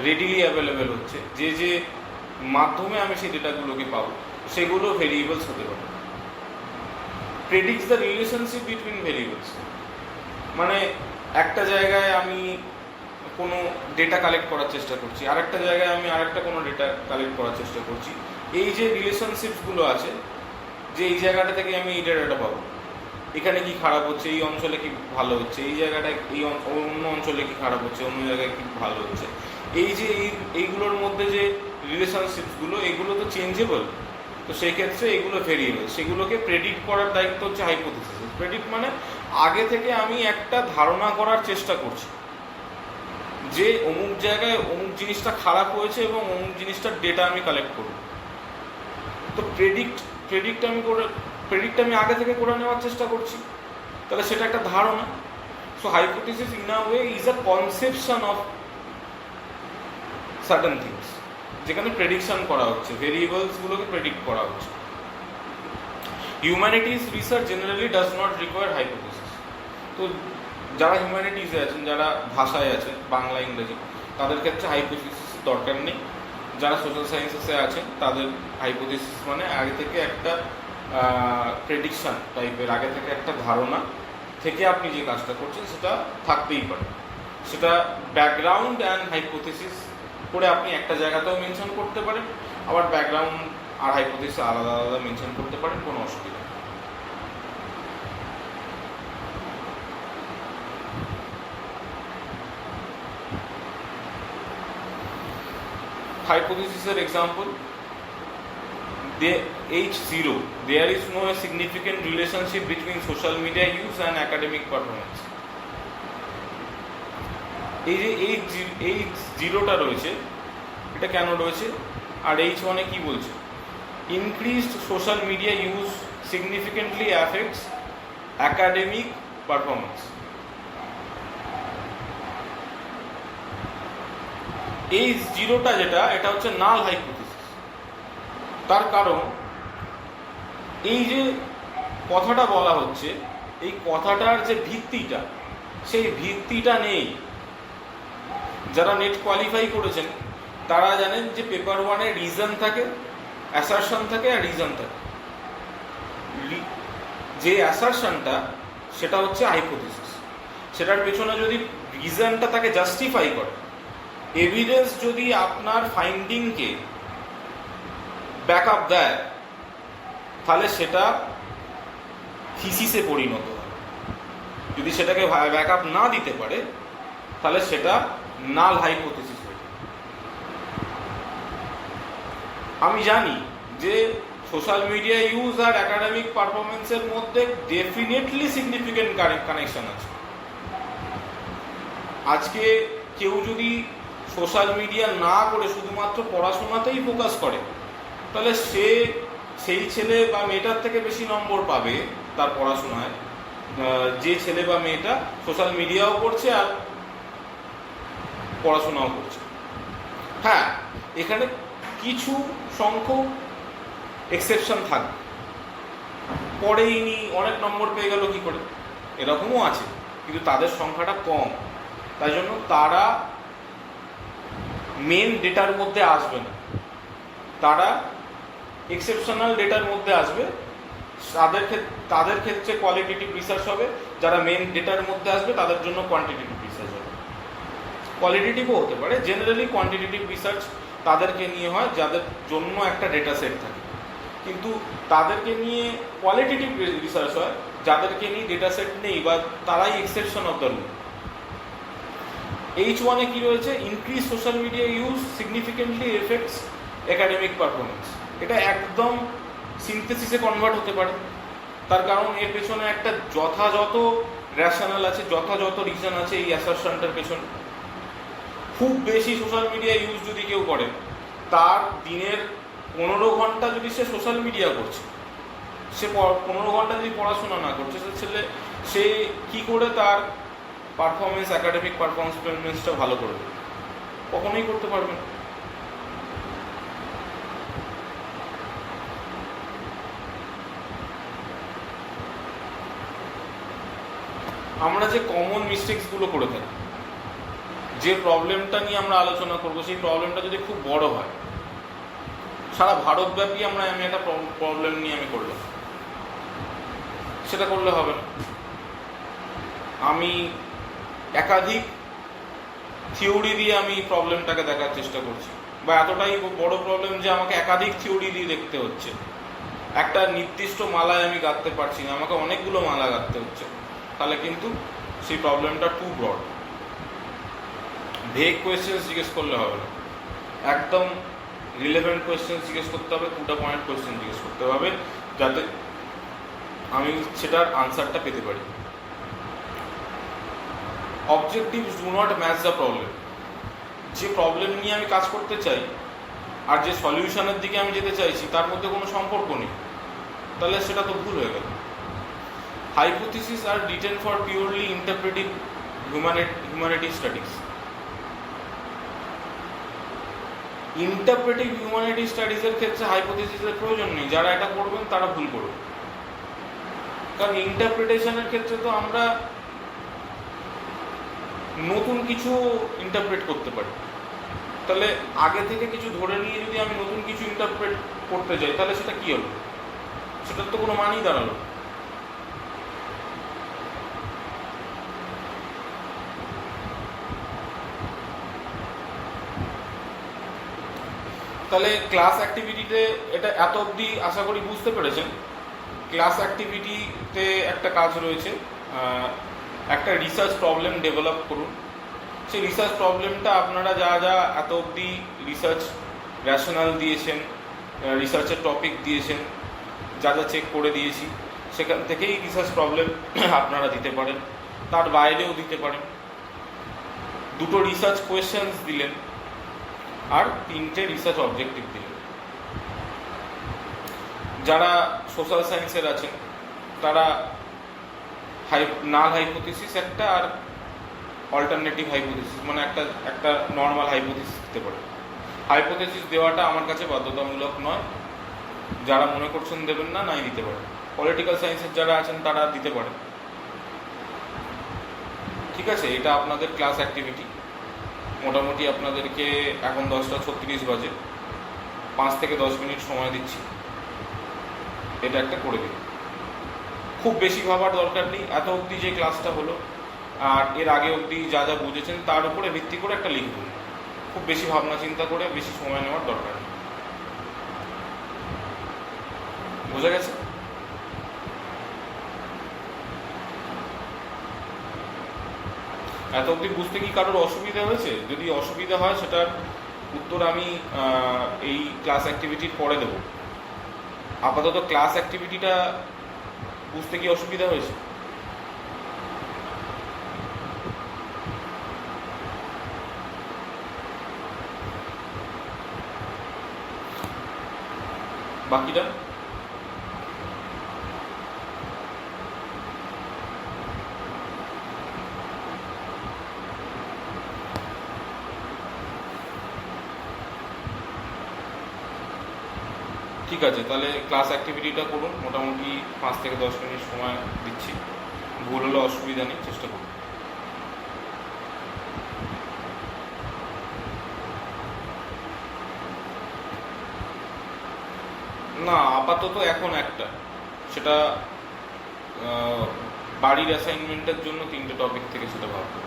রেডিলি অ্যাভেলেবেল হচ্ছে, যে মাধ্যমে আমি সেই ডেটাগুলোকে পাবো, সেগুলো ভেরিয়েবলস হতে পারে। Predicts the relationship between variables মানে একটা জায়গায় আমি কোনো ডেটা কালেক্ট করার চেষ্টা করছি, আরেকটা জায়গায় আমি আরেকটা কোনো ডেটা কালেক্ট করার চেষ্টা করছি। এই যে রিলেশনশিপসগুলো আছে, যে এই জায়গাটা থেকে আমি এই ডেটাটা পাবো, এখানে কি খারাপ হচ্ছে, এই অঞ্চলে কি ভালো হচ্ছে, এই জায়গাটায় অন্য অঞ্চলে কি খারাপ হচ্ছে, অন্য জায়গায় কি ভালো হচ্ছে, এইগুলোর মধ্যে যে রিলেশনশিপসগুলো, এগুলো তো চেঞ্জেবল। তো সেই ক্ষেত্রে এগুলো ভেরিয়েবল, সেগুলোকে প্রেডিক্ট করার দায়িত্ব হচ্ছে হাইপোথিসিস। প্রেডিক্ট মানে আগে থেকে আমি একটা ধারণা করার চেষ্টা করছি যে অমুক জায়গায় অমুক জিনিসটা খারাপ হয়েছে এবং অমুক জিনিসটার ডেটা আমি কালেক্ট করব। তো প্রেডিক্ট আমি আগে থেকে করে নেওয়ার চেষ্টা করছি, তাহলে সেটা একটা ধারণা। So hypothesis in a way is a conception of certain things, যেখানে প্রেডিকশন করা হচ্ছে, ভেরিয়েবলসগুলোকে প্রেডিক্ট করা হচ্ছে। Humanities research generally does not require hypothesis. তো যারা হিউম্যানিটিজে আছেন, যারা ভাষায় আছেন, বাংলা ইংরেজি, তাদের ক্ষেত্রে হাইপোথিসিস দরকার নেই। যারা সোশ্যাল সায়েন্সেসে আছেন তাদের হাইপোথিসিস মানে আগে থেকে একটা প্রেডিকশন টাইপের, আগে থেকে একটা ধারণা থেকে আপনি যে কাজটা করছেন সেটা থাকতেই পারে। সেটা ব্যাকগ্রাউন্ড অ্যান্ড হাইপোথিসিস করে আপনি একটা জায়গাতেও মেনশন করতে পারেন, আবার ব্যাকগ্রাউন্ড আর হাইপোথিসিস আলাদা আলাদা মেনশন করতে পারেন, কোনো অসুবিধা নেই। Hypothesis example, H0, there is no significant relationship between social media use and academic performance. এই যে H0টা রয়েছে, এটা কেন রয়েছে? আর H1 কি বলছে? Increased social media use significantly affects academic performance. এই জিরোটা যেটা, এটা হচ্ছে নাল হাইপোথিসিস। তার কারণ এই যে কথাটা বলা হচ্ছে, এই কথাটার যে ভিত্তিটা, সেই ভিত্তিটা নেই। যারা নেট কোয়ালিফাই করেছেন তারা জানেন যে পেপার ওয়ানে রিজন থাকে, অ্যাসারশন থাকে আর রিজন থাকে। যে অ্যাসারশনটা সেটা হচ্ছে হাইপোথিসিস, সেটার পেছনে যদি রিজনটা তাকে জাস্টিফাই করে, এভিডেন্স যদি আপনার ফাইন্ডিংকে ব্যাকআপ দেয়, তাহলে সেটা থিসিসে পরিণত হয়। যদি সেটাকে ব্যাকআপ না দিতে পারে, তাহলে সেটা নাল হাইপোথিসিস হয়। আমি জানি যে সোশ্যাল মিডিয়া ইউজ আর একাডেমিক পারফরমেন্সের মধ্যে ডেফিনেটলি সিগনিফিকেন্ট কানেকশন আছে, আজকে কেউ যদি সোশ্যাল মিডিয়া না করে শুধুমাত্র পড়াশোনাতেই ফোকাস করে, তাহলে সেই ছেলে বা মেয়েটার থেকে বেশি নম্বর পাবে তার পড়াশোনায় যে ছেলে বা মেয়েটা সোশ্যাল মিডিয়াও করছে আর পড়াশোনাও করছে। হ্যাঁ, এখানে কিছু সংখ্যক এক্সেপশন থাকবে, পড়েই নি অনেক নম্বর পেয়ে গেল কি করে, এরকমও আছে, কিন্তু তাদের সংখ্যাটা কম। তাই জন্য তারা মেন ডেটার মধ্যে আসবে না, তারা এক্সেপশনাল ডেটার মধ্যে আসবে। তাদের ক্ষেত্রে কোয়ালিটেটিভ রিসার্চ হবে, যারা মেন ডেটার মধ্যে আসবে তাদের জন্য কোয়ান্টিটেটিভ রিসার্চ হবে। কোয়ালিটেটিভও হতে পারে, জেনারেলি কোয়ান্টিটেটিভ রিসার্চ তাদেরকে নিয়ে হয় যাদের জন্য একটা ডেটা সেট থাকে, কিন্তু তাদেরকে নিয়ে কোয়ালিটেটিভ রিসার্চ হয় যাদেরকে নিয়ে ডেটা সেট নেই বা তারাই exception of the rule. H1 কি রয়েছে, increase social media use significantly effects academic performance. এটা একদম সিনথেসিসে কনভার্ট হতে পারে, তার কারণ এর পেছনে একটা যথাযথ র্যাশনাল আছে, যথাযথ রিজন আছে এই অ্যাসারশনটার পেছনে। খুব বেশি সোশ্যাল মিডিয়া ইউজ যদি কেউ করে, তার দিনের 15 ঘন্টা যদি সে সোশ্যাল মিডিয়া করছে, সে 15 ঘন্টা যদি পড়াশোনা না করছে, সে কি করে তার পারফরমেন্স, একাডেমিক পারফরমেন্সটা ভালো করবে? কখনোই করতে পারবে না। আমরা যে কমন মিস্টেক্সগুলো করে থাকি, যে প্রবলেমটা নিয়ে আমরা আলোচনা করবো, সেই প্রবলেমটা যদি খুব বড় হয়, সারা ভারতব্যাপী আমি একটা প্রবলেম নিয়ে করলাম, সেটা করলে হবে না। আমি একাধিক থিওরি দিয়ে আমি প্রবলেমটাকে দেখার চেষ্টা করছি, বা এতটাই বড় প্রবলেম যে আমাকে একাধিক থিওরি দিয়ে দেখতে হচ্ছে। একটা নির্দিষ্ট মালায় আমি গাঁথতে পারছি না, আমাকে অনেকগুলো মালা গাঁথতে হচ্ছে, তাহলে কিন্তু সেই প্রবলেমটা টু ব্রড। ভেগ কোয়েশ্চেন্স জিজ্ঞেস করলে হবে না, একদম রিলেভেন্ট কোয়েশ্চেন্স জিজ্ঞেস করতে হবে, টু দ্য পয়েন্ট কোয়েশ্চেন জিজ্ঞেস করতে হবে, যাতে আমি সেটার আনসারটা পেতে পারি। Objectives do not match the problem. যে প্রবলেম নিয়ে আমি কাজ করতে চাই আর যে সলিউশনের দিকে আমি যেতে চাইছি তার মধ্যে কোনো সম্পর্ক নেই, তাহলে সেটা তো ভুল হয়ে গেল। Hypothesis are written for purely interpretive humanity studies. Interpretive humanity স্টাডিজের ক্ষেত্রে হাইপোথিসিসের প্রয়োজন নেই, যারা এটা করবেন তারা ভুল করবেন। কারণ ইন্টারপ্রিটেশনের ক্ষেত্রে তো আমরা নতুন কিছু ইন্টারপ্রেট করতে পারি, তাহলে আগে থেকে কিছু ধরে নিয়ে যদি আমি নতুন কিছু ইন্টারপ্রেট করতে যাই, তাহলে সেটা কি হলো? সেটার তো কোনো মানই দাঁড়ালো। তাহলে ক্লাস অ্যাক্টিভিটিতে এটা এত অবধি আশা করি বুঝতে পেরেছেন। ক্লাস অ্যাক্টিভিটিতে একটা কাজ রয়েছে, একটা রিসার্চ প্রবলেম ডেভেলপ করুন। সেই রিসার্চ প্রবলেমটা আপনারা যা যা এত অবধি রিসার্চ র্যাশনাল দিয়েছেন, রিসার্চের টপিক দিয়েছেন, যা যা চেক করে দিয়েছি, সেখান থেকেই রিসার্চ প্রবলেম আপনারা দিতে পারেন, তার বাইরেও দিতে পারেন। 2টো রিসার্চ কোয়েশ্চেন্স দিলেন আর 3টে রিসার্চ অবজেক্টিভ দিলেন। যারা সোশ্যাল সায়েন্সের আছেন তারা নাল হাইপোথিসিস একটা আর অল্টারনেটিভ হাইপোথিসিস, মানে একটা নর্মাল হাইপোথিসিস দিতে পারে। হাইপোথিসিস দেওয়াটা আমার কাছে বাধ্যতামূলক নয়, যারা মনে করছেন দেবেন না, নাই দিতে পারে। পলিটিক্যাল সায়েন্সের যারা আছেন তারা দিতে পারে। ঠিক আছে, এটা আপনাদের ক্লাস অ্যাক্টিভিটি। মোটামুটি আপনাদেরকে এখন 10টা 36 বাজে, 5 থেকে 10 মিনিট সময় দিচ্ছি, এটা একটা করে দিন। খুব বেশি ভাবার দরকার নেই, এত অবধি যে ক্লাসটা হলো আর এর আগে অবধি যা যা বুঝেছেন তার উপরে ভিত্তি করে একটা লিখুন। খুব বেশি ভাবনা চিন্তা করে বেশি সময় নেওয়ার দরকার নেই। বোঝা গেছে? এত অবধি বুঝতে কি কারোর অসুবিধা হয়েছে? যদি অসুবিধা হয় সেটার উত্তর আমি এই ক্লাস অ্যাক্টিভিটির পরে দেব। আপাতত ক্লাস অ্যাক্টিভিটিটা বুঝতে কি অসুবিধা হয়েছে? বাকিটা ঠিক আছে। তাহলে ক্লাস অ্যাক্টিভিটিটা করুন, মোটামুটি 5 থেকে 10 মিনিট সময় দিচ্ছি, ভুল হলে অসুবিধা নেই, চেষ্টা করুন। না, আপাতত এখন একটা, সেটা বাড়ির অ্যাসাইনমেন্টের জন্য 3টে টপিক থেকে সেটা ভাববো।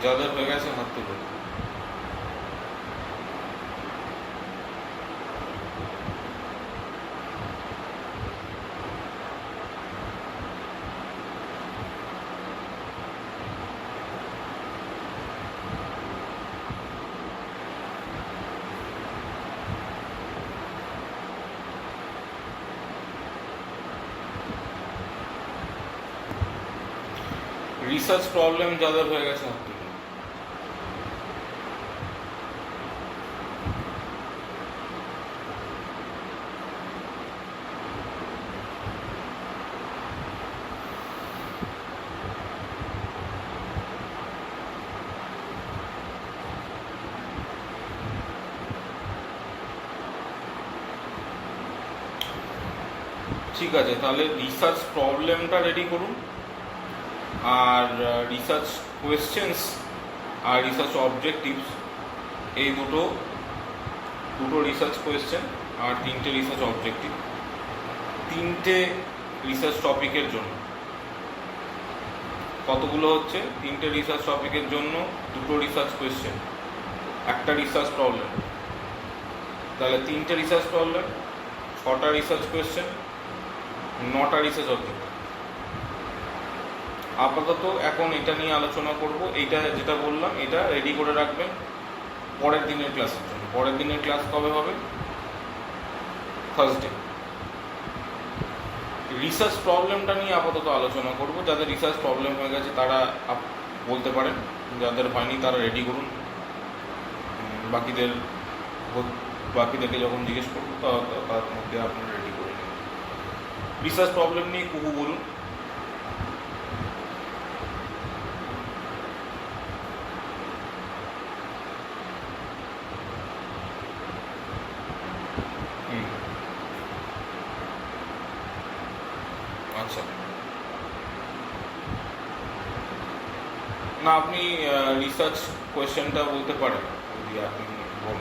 যাদের হয়ে গেছে হাত তুলুন। রিসার্চ প্রবলেম যাদের হয়ে গেছে হাত তুলুন। ঠিক আছে, তাহলে রিসার্চ প্রবলেমটা রেডি করুন, আর রিসার্চ কোয়েশ্চেন্স আর রিসার্চ অবজেক্টিভস এই দুটো রিসার্চ কোয়েশ্চেন আর 3টে রিসার্চ অবজেক্টিভ 3টে রিসার্চ টপিকের জন্য। কতগুলো হচ্ছে? 3টে রিসার্চ টপিকের জন্য 2টো রিসার্চ কোয়েশ্চেন, একটা রিসার্চ প্রবলেম। তাহলে 3টে রিসার্চ প্রবলেম, 6টা রিসার্চ কোয়েশ্চেন, 9টা রিসার্চ অবজেক্টিভ। আপাতত এখন এটা নিয়ে আলোচনা করব। এইটা যেটা বললাম এটা রেডি করে রাখবেন পরের দিনের ক্লাসের জন্য। পরের দিনের ক্লাস কবে হবে? থার্সডে। রিসার্চ প্রবলেমটা নিয়ে আপাতত আলোচনা করব। যাদের রিসার্চ প্রবলেম হয়ে গেছে তারা বলতে পারেন, যাদের হয়নি তারা রেডি করুন। বাকিদেরকে যখন জিজ্ঞেস করবো তার মধ্যে আপনারা রেডি করে নেবেন। রিসার্চ প্রবলেম নিয়ে কুহু বলুন। আচ্ছা, না আপনি রিসার্চ কোয়েশ্চেনটা বলতে পারেন, যদি আপনি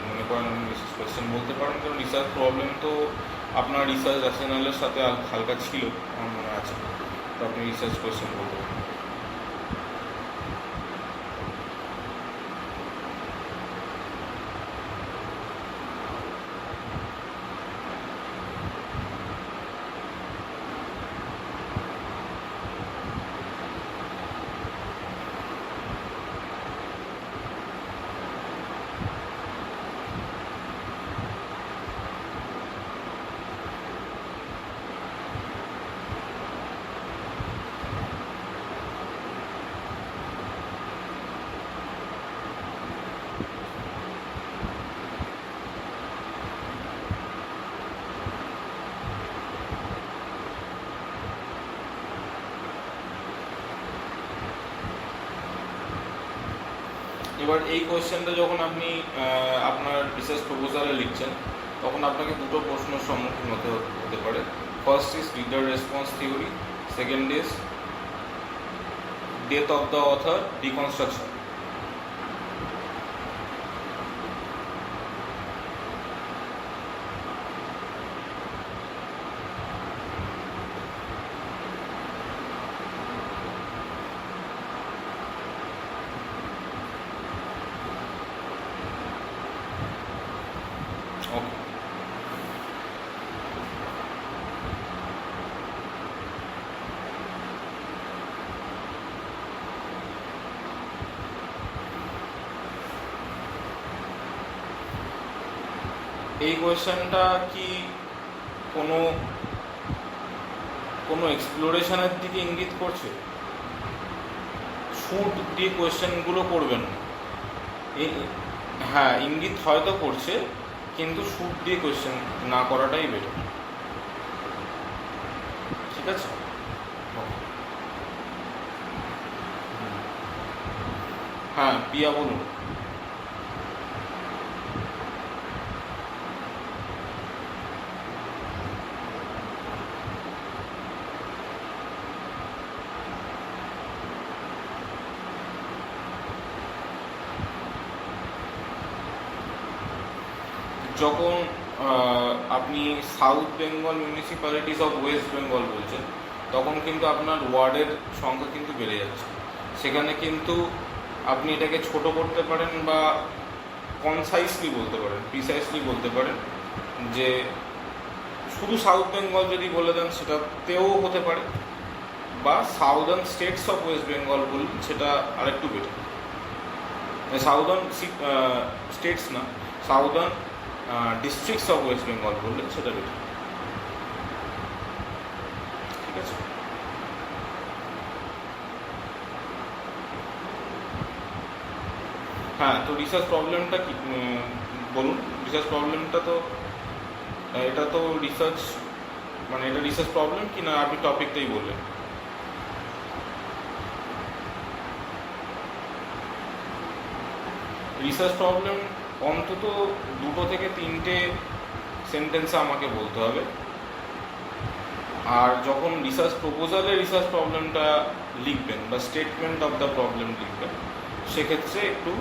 মনে করেন রিসার্চ কোয়েশ্চেন বলতে পারেন, কারণ রিসার্চ প্রবলেম তো আপনার রিসার্চ র্যাশনালের সাথে হালকা ছিল আমার মনে আছে, তো আপনি রিসার্চ কোয়েশ্চেন বলতে পারেন। এবার এই কোয়েশ্চেনটা যখন আপনি আপনার রিসার্চ প্রপোজালে লিখছেন, তখন আপনাকে দুটো প্রশ্নের সম্মুখীন হতে পারে। First is reader response theory, second is death of the author reconstruction. এই কোয়েশ্চেনটা কি কোনো এক্সপ্লোরেশনের দিকে ইঙ্গিত করছে? শুট দিয়ে কোয়েশ্চেনগুলো করবেন না। হ্যাঁ, ইঙ্গিত হয়তো করছে, কিন্তু শুট দিয়ে কোয়েশ্চেন না করাটাই বেটার। ঠিক আছে, হ্যাঁ পিয়া বলুন। যখন আপনি south Bengal municipalities of West Bengal বলছেন, তখন কিন্তু আপনার ওয়ার্ডের সংখ্যা কিন্তু বেড়ে যাচ্ছে। সেখানে কিন্তু আপনি এটাকে ছোট করতে পারেন বা কনসাইসলি বলতে পারেন, প্রিসাইসলি বলতে পারেন যে শুধু সাউথ বেঙ্গল যদি বলে দেন সেটাতেও হতে পারে, বা southern states of West Bengal বলুন, সেটা আরেকটু বেটার। সাউদার্ন স্টেটস না, southern districts of West Bengal বললে সেটা বেটার। ঠিক আছে? হ্যাঁ, তো রিসার্চ প্রবলেমটা কি বলুন? রিসার্চ প্রবলেমটা তো এটা তো রিসার্চ, মানে এটা রিসার্চ প্রবলেম কি না আপনি টপিকটাই বললেন? রিসার্চ প্রবলেম অন্তত 2 থেকে 3টে সেন্টেন্সে আমাকে বলতে হবে। আর যখন রিসার্চ প্রপোজালে রিসার্চ প্রবলেমটা লিখবেন বা স্টেটমেন্ট অফ দ্য প্রবলেম লিখবেন, সেক্ষেত্রে একটু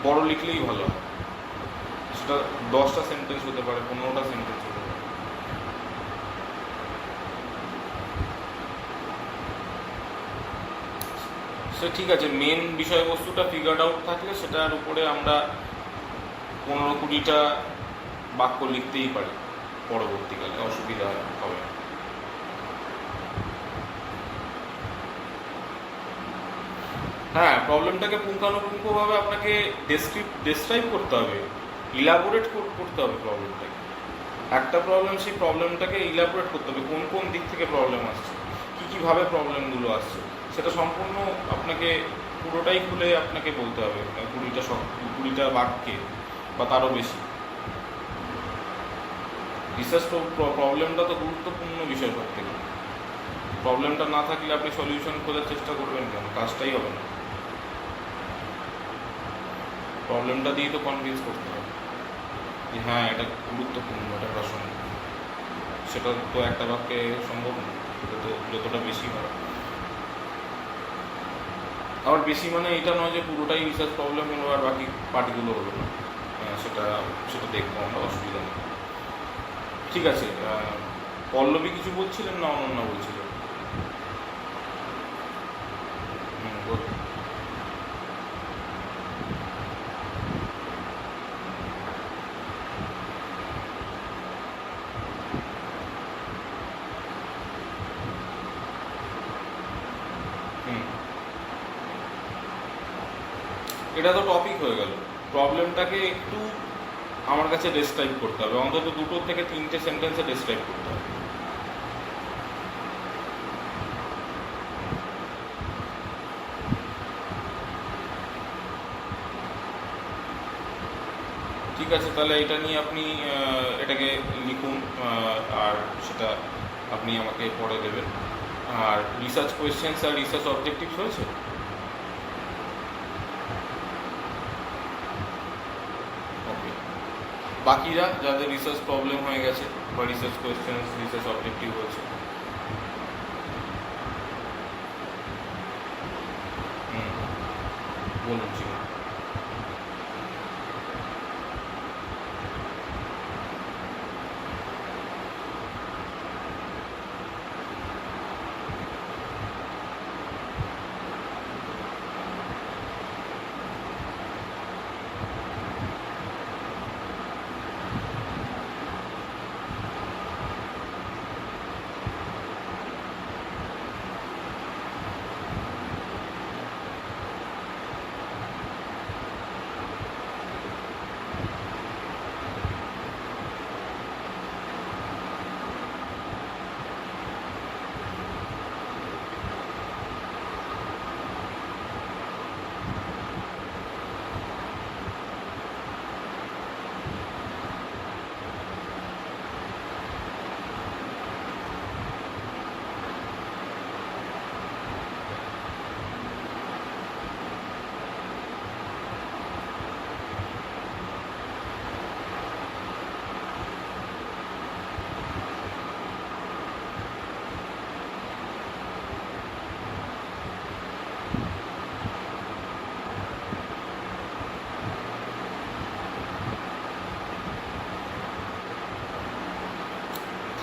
বড় লিখলেই ভালো হয়। সেটা 10টা সেন্টেন্স হতে পারে, 15টা সেন্টেন্স হতে পারে। সে ঠিক আছে, মেন বিষয়বস্তুটা ফিগার্ড আউট থাকলে সেটার উপরে আমরা 15-20টা বাক্য লিখতেই পারি পরবর্তীকালে, অসুবিধা হবে না। হ্যাঁ, প্রবলেমটাকে পুঙ্খানুপুঙ্খভাবে আপনাকে ডেসক্রাইব করতে হবে, ইলাবোরেট করতে হবে প্রবলেমটাকে। একটা প্রবলেম, সেই প্রবলেমটাকে ইলাবোরেট করতে হবে, কোন কোন দিক থেকে প্রবলেম আসছে, কীভাবে প্রবলেমগুলো আসছে, সেটা সম্পূর্ণ আপনাকে পুরোটাই খুলে আপনাকে বলতে হবে 20টা বাক্যে বা তারও বেশি। রিসার্চ প্রবলেমটা তো গুরুত্বপূর্ণ বিষয় সব থেকে। প্রবলেমটা না থাকলে আপনি সলিউশন খোঁজার চেষ্টা করবেন কেন? কাজটাই হবে না। প্রবলেমটা দিয়ে তো কনভিন্স করতে হবে যে হ্যাঁ এটা গুরুত্বপূর্ণ, এটা প্রাসঙ্গিক। সেটা তো একটা বাক্যে সম্ভব না, সেটা তো যতটা বেশি হয়। আবার বেশি মানে এটা নয় যে পুরোটাই রিসার্চ প্রবলেম হলো আর বাকি পার্টগুলো হলো না। সেটা দেখবো আমরা, অসুবিধা নেই। ঠিক আছে, পল্লবী কিছু বলছিলেন না অনন্যা বলছিলেন? এটা তো টপিক হয়ে গেল। প্রবলেমটাকে একটু আমার কাছে ডেসক্রাইব করতে হবে, অন্তত 2 থেকে 3টে সেন্টেন্সে ডেসক্রাইব করতে হবে। ঠিক আছে, তাহলে এটা নিয়ে আপনি এটাকে লিখুন, আর সেটা আপনি আমাকে পড়ে দেবেন। আর রিসার্চ কোয়েশ্চেন্স আর রিসার্চ অবজেক্টিভস হয়েছে? ওকে, বাকিরা যাদের রিসার্চ প্রবলেম হয়ে গেছে বা রিসার্চ কোয়েশ্চেন্স রিসার্চ অবজেক্টিভ হয়েছে, বলুন ছিল।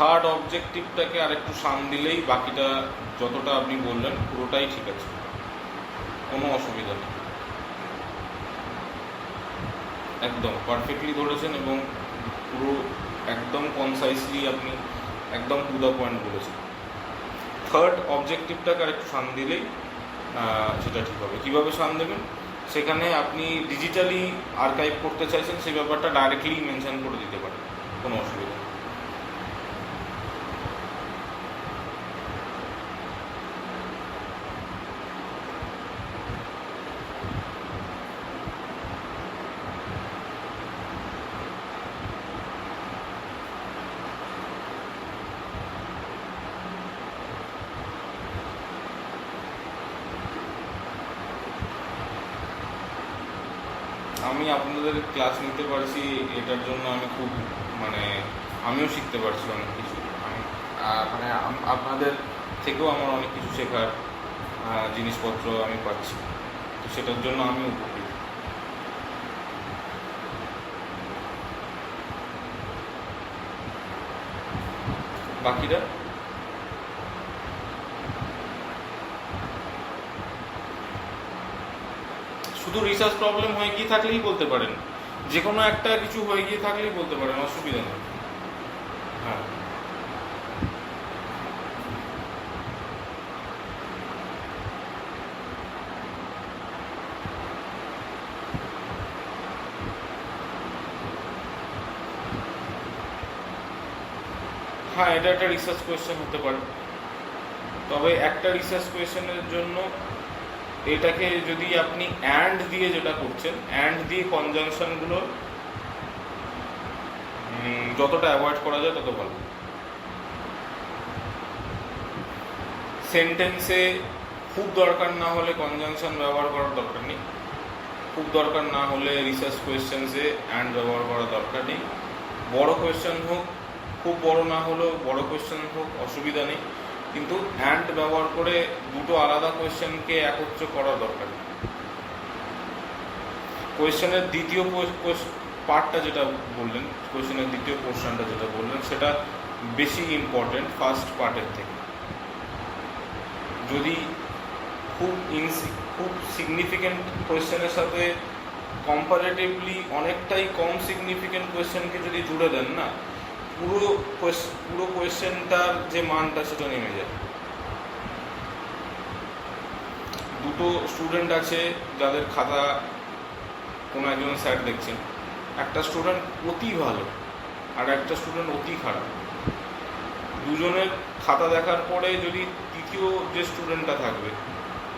থার্ড অবজেক্টিভটাকে আরেকটু সান দিলেই বাকিটা যতটা আপনি বললেন পুরোটাই ঠিক আছে। কোনো অসুবিধা নেই, একদম পারফেক্টলি ধরেছেন এবং পুরো একদম কনসাইসলি আপনি একদম টু দ্য পয়েন্ট বলেছেন। থার্ড অবজেক্টিভটাকে আরেকটু শান দিলেই সেটা ঠিক হবে। কীভাবে শান দেবেন, সেখানে আপনি ডিজিটালি আর্কাইভ করতে চাইছেন সেই ব্যাপারটা ডাইরেক্টলি মেনশন করে দিতে পারেন, কোনো অসুবিধা নেই। আমি আপনাদের ক্লাস নিতে পারছি, এটার জন্য আমি খুব আমিও শিখতে পারছি অনেক কিছু। আমি আপনাদের থেকেও আমার অনেক কিছু শেখার জিনিসপত্র আমি পাচ্ছি, তো সেটার জন্য আমি উপকৃত। বাকিরা শুধু রিসার্চ প্রবলেম হয়ে গিয়ে থাকলেই বলতে পারেন, যে কোনো একটা কিছু হয়ে গিয়ে থাকলেই বলতে পারেন, অসুবিধা নেই। হ্যাঁ, হ্যাঁ, এটা একটা রিসার্চ কোয়েশ্চেন হতে পারে, তবে একটা রিসার্চ কোয়েশ্চেনের জন্য এটাকে যদি আপনি অ্যান্ড দিয়ে যেটা করছেন, অ্যান্ড দিয়ে কনজাংশনগুলো যতটা অ্যাভয়েড করা যায় তত ভালো। সেন্টেন্সে খুব দরকার না হলে কনজাংশন ব্যবহার করার দরকার নেই, খুব দরকার না হলে রিসার্চ কোয়েশ্চেন্সে অ্যান্ড ব্যবহার করার দরকার নেই। বড় কোয়েশ্চেন হোক, খুব বড় না হলেও বড় কোয়েশ্চেন হোক, অসুবিধা নেই, কিন্তু অ্যান্ড ব্যবহার করে দুটো আলাদা কোয়েশ্চেনকে একত্র করার দরকার নেই। কোয়েশ্চেনের দ্বিতীয় পার্টটা যেটা বললেন, কোয়েশ্চেনের দ্বিতীয় পোর্শনটা যেটা বললেন, সেটা বেশি ইম্পর্টেন্ট ফার্স্ট পার্টের থেকে। যদি খুব সিগনিফিকেন্ট কোয়েশ্চেনের সাথে কম্পারেটিভলি অনেকটাই কম সিগনিফিকেন্ট কোয়েশ্চেনকে যদি জুড়ে দেন না, পুরো কোয়েশ্চেনটার যে মানটা সেটা নেমে যায়। দুটো স্টুডেন্ট আছে যাদের খাতা কোনো একজন স্যার দেখছেন, একটা স্টুডেন্ট অতি ভালো আর একটা স্টুডেন্ট অতি খারাপ। দুজনের খাতা দেখার পরে যদি তৃতীয় যে স্টুডেন্টটা থাকবে,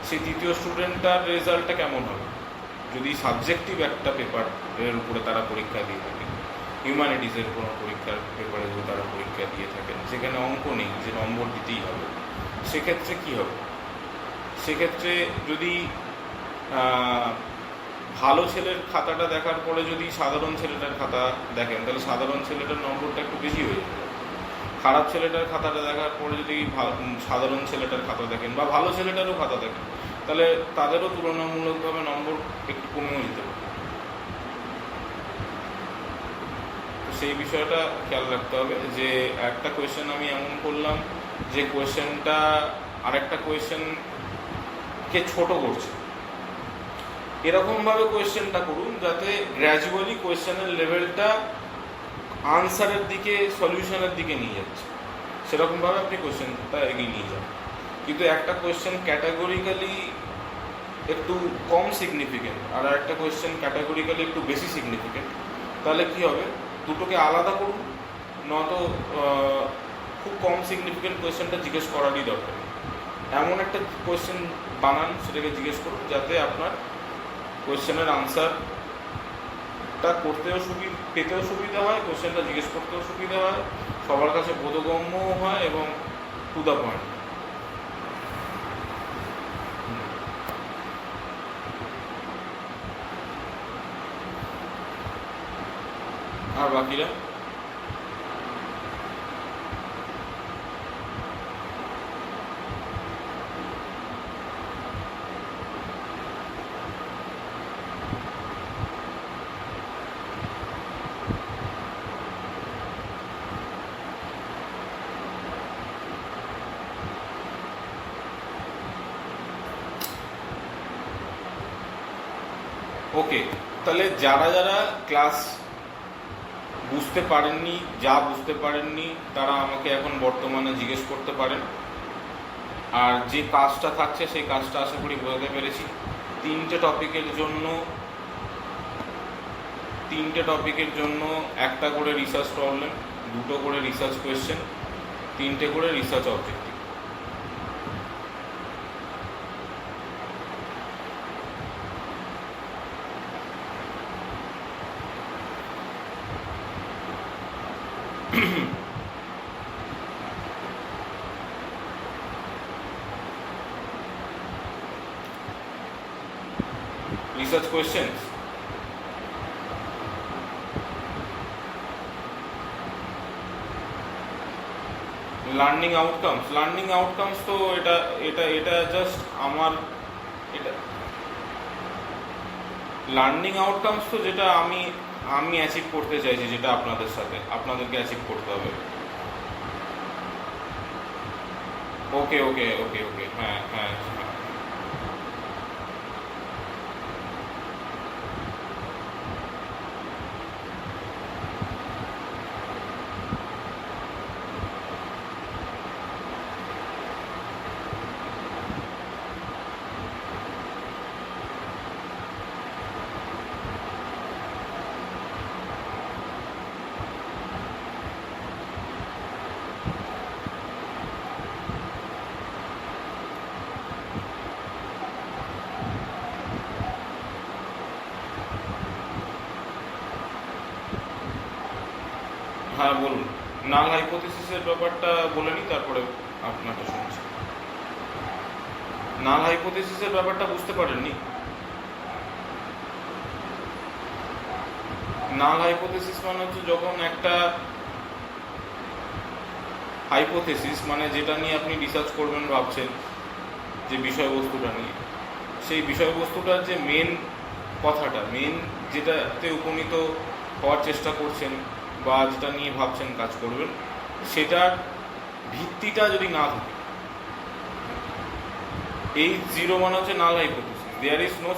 সেই তৃতীয় স্টুডেন্টটার রেজাল্টটা কেমন হবে, যদি সাবজেক্টিভ একটা পেপারের উপরে তারা পরীক্ষা দিয়ে থাকেন, হিউম্যানিটিসের কোনো পরীক্ষার পেপারে যদি তারা পরীক্ষা দিয়ে থাকেন, সেখানে অঙ্ক নেই যে নম্বর দিতেই হবে, সেক্ষেত্রে কী হবে? সেক্ষেত্রে যদি ভালো ছেলের খাতাটা দেখার পরে যদি সাধারণ ছেলেটার খাতা দেখেন, তাহলে সাধারণ ছেলেটার নম্বরটা একটু বেশি হয়ে যাবে। খারাপ ছেলেটার খাতাটা দেখার পরে যদি সাধারণ ছেলেটার খাতা দেখেন বা ভালো ছেলেটারও খাতা দেখেন, তাহলে তাদেরও তুলনামূলকভাবে নম্বর একটু কমেও যেতে পারে। তো সেই বিষয়টা খেয়াল রাখতে হবে যে একটা কোয়েশ্চেন আমি এমন করলাম যে কোয়েশ্চেনটা আরেকটা কোয়েশ্চেনকে ছোট করছে, এরকমভাবে কোয়েশ্চেনটা করুন যাতে গ্র্যাজুয়ালি কোয়েশ্চেনের লেভেলটা আনসারের দিকে, সলিউশনের দিকে নিয়ে যাচ্ছে, সেরকমভাবে আপনি কোয়েশ্চেনটা এগিয়ে নিয়ে যান। কিন্তু একটা কোয়েশ্চেন ক্যাটাগরিক্যালি একটু কম সিগনিফিকেন্ট আর একটা কোয়েশ্চেন ক্যাটাগরিক্যালি একটু বেশি সিগনিফিকেন্ট, তাহলে কী হবে, দুটোকে আলাদা করুন, নয়তো খুব কম সিগনিফিকেন্ট কোয়েশ্চেনটা জিজ্ঞেস করারই দরকার। এমন একটা কোয়েশ্চেন বানান, সেটাকে জিজ্ঞেস করুন যাতে আপনার কোয়েশ্চেনের আনসারটা পেতেও সুবিধা হয়, কোয়েশ্চেনটা জিজ্ঞেস করতেও সুবিধা হয়, সবার কাছে বোধগম্যও হয় এবং টু দ্য পয়েন্ট। আর বাকিরা ওকে, তাহলে যারা যারা ক্লাস বুঝতে পারেননি, যা বুঝতে পারেননি তারা আমাকে এখন বর্তমানে জিজ্ঞেস করতে পারেন। আর যে কাজটা থাকছে সেই কাজটা আশা করি বোঝাতে পেরেছি। তিনটে টপিকের জন্য একটা করে রিসার্চ প্রবলেম, দুটো করে রিসার্চ কোয়েশ্চেন, তিনটে করে research objective. research questions, learning outcomes তো এটা এটা এটা জাস্ট আমার, এটা লার্নিং আউটকামস তো যেটা আমি অ্যাচিভ করতে চাইছি, যেটা আপনাদেরকে অ্যাচিভ করতে হবে। ওকে ওকে ওকে ওকে, হ্যাঁ হ্যাঁ হ্যাঁ। হ্যাঁ বলুন, নাল হাইপোথিসিসের ব্যাপারটা বলে নিই, তারপরে আপনারটা শুনছি। নাল হাইপোথিসিসের ব্যাপারটা বুঝতে পারেননি? নাল হাইপোথিসিস মানে হচ্ছে যখন একটা হাইপোথিসিস মানে যেটা নিয়ে আপনি রিসার্চ করবেন ভাবছেন, যে বিষয়বস্তুটা নিয়ে, সেই বিষয়বস্তুটার যে মেন কথাটা, মেন যেটাতে উপনীত হওয়ার চেষ্টা করছেন বা যেটা নিয়ে ভাবছেন কাজ করবেন, সেটার ভিত্তিটা যদি না থাকে, এই জিরো মানে হচ্ছে null hypothesis. There is no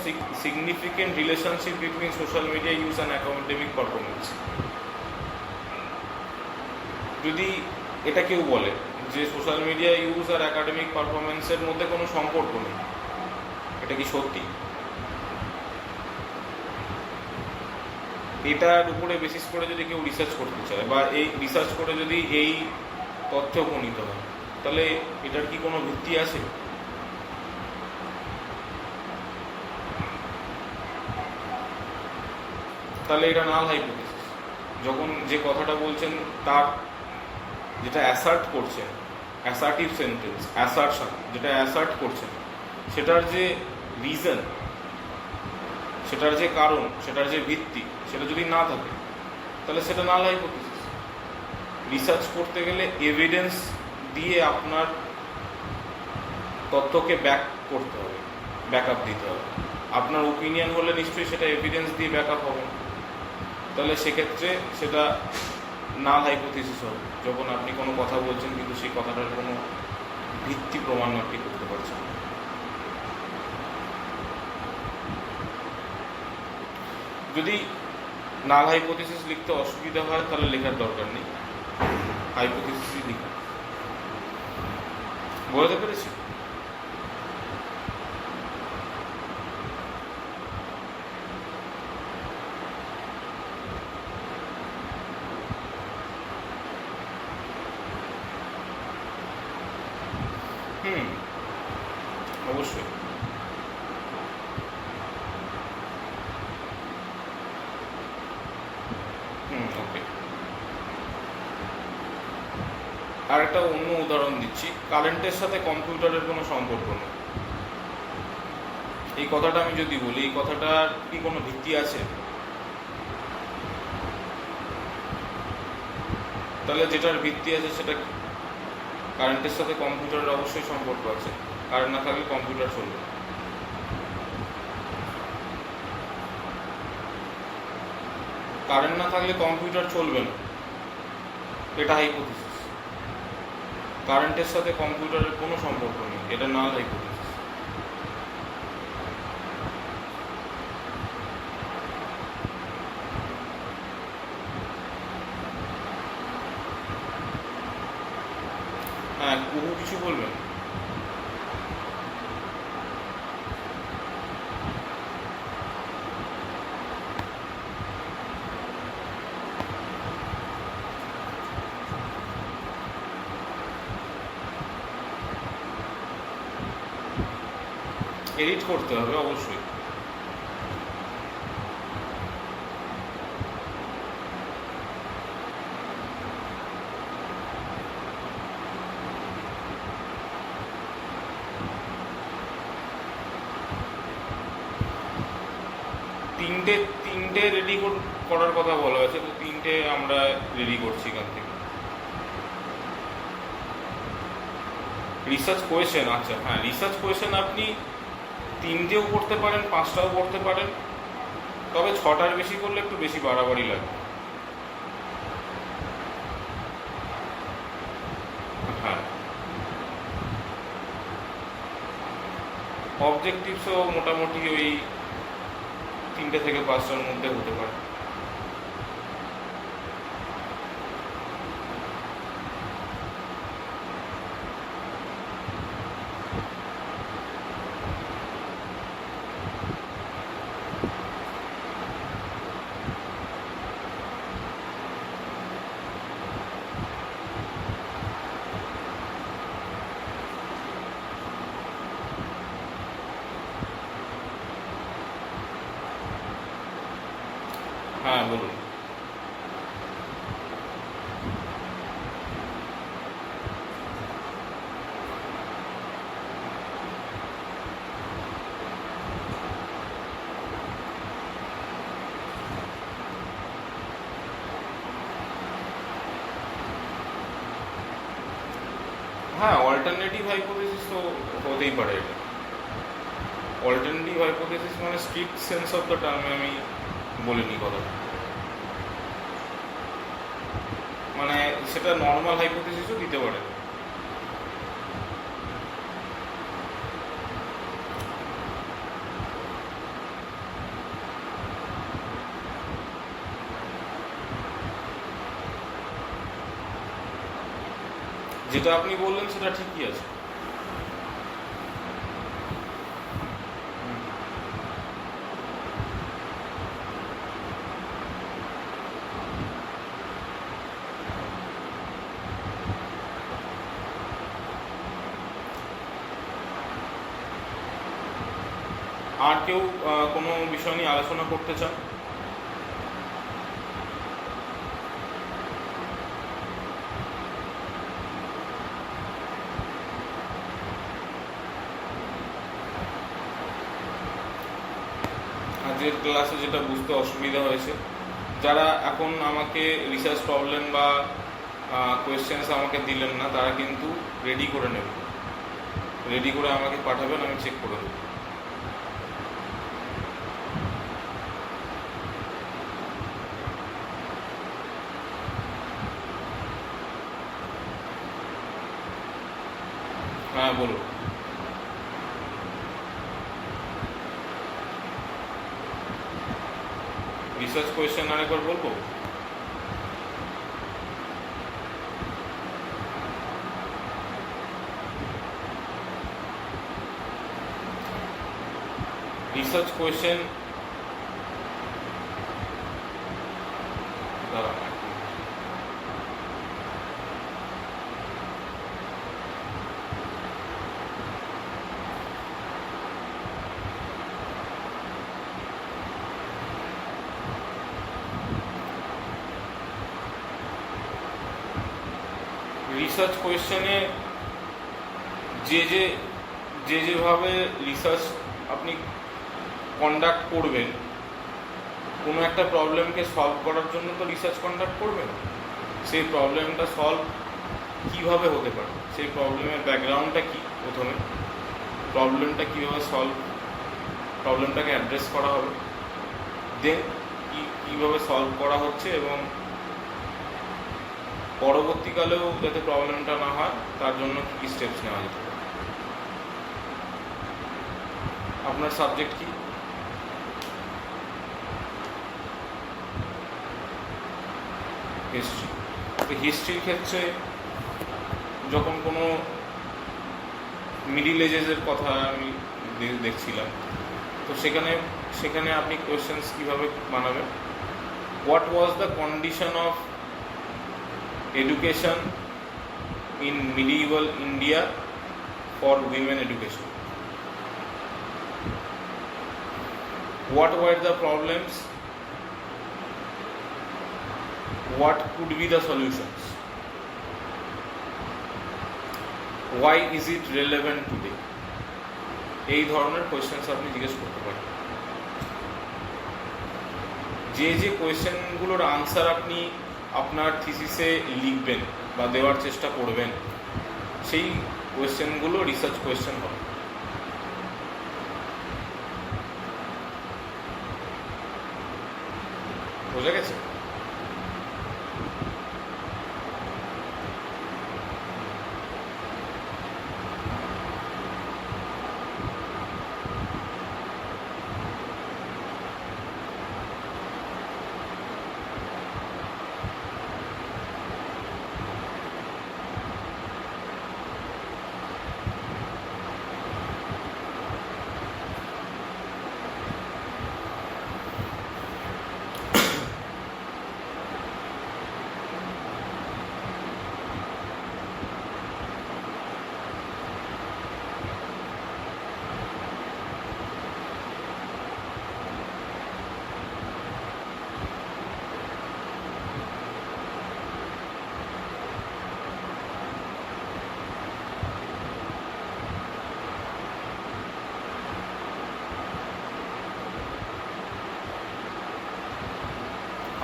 significant relationship between social media use and academic performance. যদি এটা কেউ বলে যে সোশ্যাল মিডিয়া ইউজ আর একাডেমিক পারফরমেন্সের মধ্যে কোনো সম্পর্ক নেই, এটা কি সত্যি? এটার উপরে বেসিস করে যদি কেউ রিসার্চ করতে চায় বা এই রিসার্চ করে যদি এই তথ্য উপনীত হয়, তাহলে এটার কি কোনো ভিত্তি আছে? তাহলে এটা নাল হাইপোথিসিস। যখন যে কথাটা বলছেন তার যেটা অ্যাসার্ট করছেন, অ্যাসার্টিভ সেন্টেন্স, অ্যাসার্টশন, যেটা অ্যাসার্ট করছেন, সেটার যে রিজন, সেটার যে কারণ, সেটার যে ভিত্তি, সেটা যদি না থাকে, তাহলে সেটা নাল হাইপোথিসিস। রিসার্চ করতে গেলে এভিডেন্স দিয়ে আপনার তথ্যকে ব্যাক করতে হবে, ব্যাকআপ দিতে হবে। আপনার ওপিনিয়ন হলে নিশ্চয়ই সেটা এভিডেন্স দিয়ে ব্যাকআপ হবে, তাহলে সেক্ষেত্রে সেটা নাল হাইপোথিসিস হবে। যখন আপনি কোনো কথা বলছেন কিন্তু সেই কথাটার কোনো ভিত্তি প্রমাণ আপনি করতে পারছেন। যদি নাল হাইপোথিসিস লিখতে অসুবিধা হয় তাহলে লেখার দরকার নেই, হাইপোথিসিসই লিখুন। বোঝাতে পেরেছি? অবশ্যই। ওকে, আর একটা অন্য উদাহরণ দিচ্ছি। কারেন্টের সাথে কম্পিউটারের কোনো সম্পর্ক নেই, এই কথাটা আমি যদি বলি, এই কথাটার কি কোনো ভিত্তি আছে? তাহলে যেটার ভিত্তি আছে সেটা কারেন্টের সাথে কম্পিউটারের অবশ্যই সম্পর্ক আছে। কারেন্ট না থাকলে কম্পিউটার চলবে না। কারেন্ট না থাকলে কম্পিউটার চলবে না, এটা হাইপোথিসিস। কারেন্টের সাথে কম্পিউটারের কোনো সম্পর্ক নেই, এটা নাল হাইপোথিসিস। হ্যাঁ, বহু কিছু বলবেন। এডিট করতে হবে অবশ্যই। তিনটে রেডি করার কথা বলা হয়েছে, তো তিনটে আমরা রেডি করছি এখান থেকে। রিসার্চ কোয়েশ্চেন, আচ্ছা হ্যাঁ, রিসার্চ কোয়েশ্চেন আপনি তিনটেও করতে পারেন, পাঁচটাও করতে পারেন, তবে ছটার বেশি করলে একটু বেশি বাড়াবাড়ি লাগবে। হ্যাঁ, অবজেক্টিভসও মোটামুটি ওই 3টে থেকে 5টার মধ্যে হতে পারে। হ্যাঁ বলুন। হ্যাঁ, অল্টারনেটিভ হাইপোথেসিস তো হতেই পারে। এটা অল্টারনেটিভ হাইপোথেসিস মানে স্ট্রিক্ট সেন্স অফ দ্য টার্মে আমি বলিনি কথাটা, মানে সেটা নর্মাল হাইপোথেসিসও দিতে পারে। যেটা আপনি বললেন সেটা ঠিকই আছে। আর কেউ কোনো বিষয় নিয়ে আলোচনা করতে চান? আজকের ক্লাসে যেটা বুঝতে অসুবিধা হয়েছে, যারা এখন আমাকে রিসার্চ প্রবলেম বা কোয়েশ্চেন্স আমাকে দিলেন না, তারা কিন্তু রেডি করে নেবেন, রেডি করে আমাকে পাঠাবেন, আমি চেক করে দেবো। হ্যাঁ বলুন। রিসার্চ কোয়েশ্চেন আরেকবার বলবো? রিসার্চ কোয়েশ্চেন, দাঁড়ান রিসার্চ কোয়েশ্চেনে যেভাবে রিসার্চ আপনি কন্ডাক্ট করবেন, কোনো একটা প্রবলেমকে সলভ করার জন্য তো রিসার্চ কন্ডাক্ট করবেন। সেই প্রবলেমটা সলভ কীভাবে হতে পারে, সেই প্রবলেমের ব্যাকগ্রাউন্ডটা কী, প্রথমে প্রবলেমটা কীভাবে প্রবলেমটাকে অ্যাড্রেস করা হবে, দেন কীভাবে সলভ করা হচ্ছে, এবং পরবর্তীকালেও যাতে প্রবলেমটা না হয় তার জন্য কী কী স্টেপস নেওয়া যেতে পারে। আপনার সাবজেক্ট কি? হিস্ট্রি। তো হিস্ট্রির ক্ষেত্রে যখন কোনো মিডিল এজেসের কথা আমি দেখছিলাম, তো সেখানে আপনি কোয়েশ্চেন্স কীভাবে বানাবেন? What was the condition of education in medieval India for women education? What were the problems? What could be the solutions? Why is it relevant today? এই ধরনের কোয়েশ্চেন্স আপনি জিজ্ঞেস করতে পারেন। যে কোয়েশ্চেনগুলোর আনসার আপনি আপনার থিসিসে লিখবেন বা দেওয়ার চেষ্টা করবেন, সেই কোয়েশ্চেনগুলো রিসার্চ কোয়েশ্চেন হবে। বোঝা গেছে?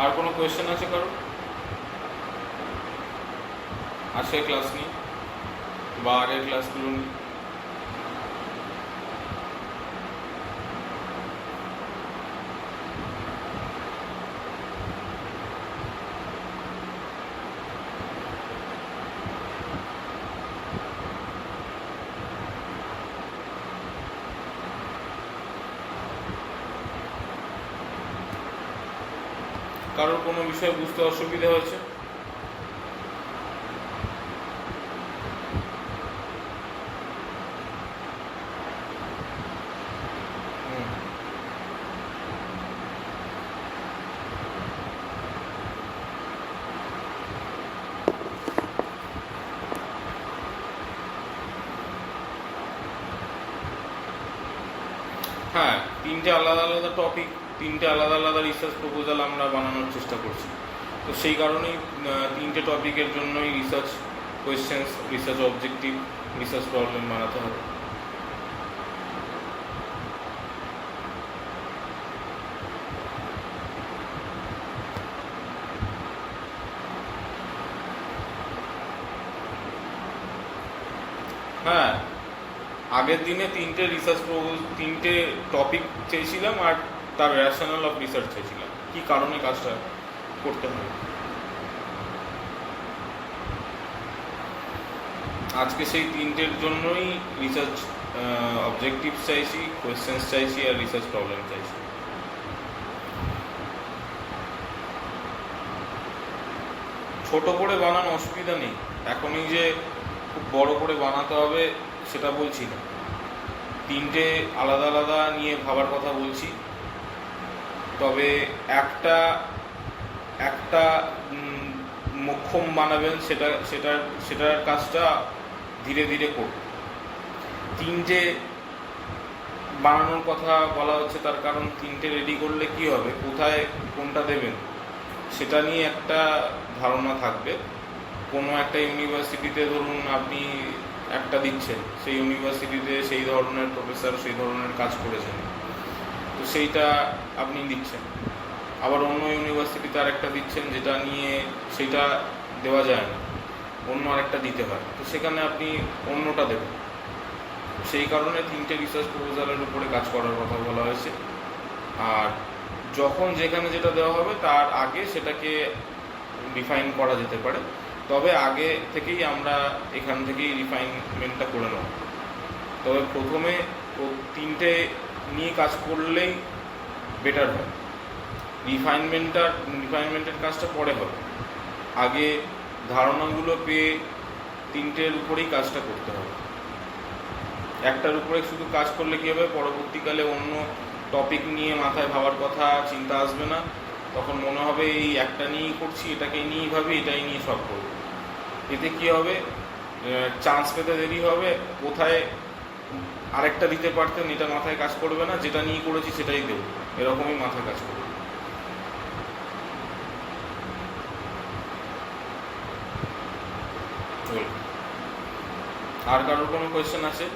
আর কোনো কোয়েশ্চেন আছে কারো? আজকের ক্লাস নিয়ে বা আগের ক্লাসগুলো নিয়ে? কারোর কোনো বিষয়ে বুঝতে অসুবিধা হয়েছে? হ্যাঁ, তিনটে আলাদা আলাদা টপিক, তিনটে আলাদা আলাদা রিসার্চ প্রপোজাল আমরা বানানোর চেষ্টা করছি। তো সেই কারণেই তিনটে টপিকের জন্যই research questions, research objective, research problem বানাতে হবে। হ্যাঁ, আগের দিনে তিনটে টপিক চেয়েছিলাম আর তার রেশনাল অফ রিসার্চ চেয়েছিলাম, কি কারণে কাজটা করতে হবে। আজকে সেই তিনটের জন্যই রিসার্চ অবজেক্টিভ চাইছি, কোয়েশ্চেন্স চাইছি আর রিসার্চ প্রবলেম চাইছি। ছোট করে বানানো অসুবিধা নেই, এখনই যে খুব বড় করে বানাতে হবে সেটা বলছি না, তিনটে আলাদা আলাদা নিয়ে ভাবার কথা বলছি। তবে একটা মোক্ষম বানাবেন, সেটার কাজটা ধীরে ধীরে করব। তিনটে বানানোর কথা বলা হচ্ছে তার কারণ তিনটে রেডি করলে কি হবে, কোথায় কোনটা দেবেন সেটা নিয়ে একটা ধারণা থাকবে। কোনো একটা ইউনিভার্সিটিতে ধরুন আপনি একটা দিচ্ছেন, সেই ইউনিভার্সিটিতে সেই ধরনের প্রফেসর সেই ধরনের কাজ করেছেন, তো সেইটা আপনি দিচ্ছেন। আবার অন্য ইউনিভার্সিটিতে আরেকটা দিচ্ছেন যেটা নিয়ে সেটা দেওয়া যায় না, অন্য আরেকটা দিতে হয়, তো সেখানে আপনি অন্যটা দেবেন। সেই কারণে তিনটে রিসার্চ প্রপোজালের উপরে কাজ করার কথা বলা হয়েছে। আর যখন যেখানে যেটা দেওয়া হবে তার আগে সেটাকে ডিফাইন করা যেতে পারে, তবে আগে থেকেই আমরা এখান থেকেই রিফাইনমেন্টটা করে নেব। তবে প্রথমে তিনটে নিয়ে কাজ করলেই বেটার হয়, রিফাইনমেন্টের কাজটা পরে হবে। আগে ধারণাগুলো পেয়ে তিনটের উপরেই কাজটা করতে হবে। একটার উপরে শুধু কাজ করলে কী হবে, পরবর্তীকালে অন্য টপিক নিয়ে মাথায় ভাবার কথা চিন্তা আসবে না, তখন মনে হবে এই একটা নিয়েই করছি, এটাকে নিয়েই ভাবি, এটাই নিয়ে সব করব। এতে কী হবে, চান্স পেতে দেরি হবে, কোথায় আরেকটা দিতে পারতেন এটা মাথায় কাজ করবে না, যেটা নিয়ে করেছি সেটাই দেবো, এরকমই মাথায় কাজ করবে। আর কারোর কোনো কোয়েশ্চেন আছে?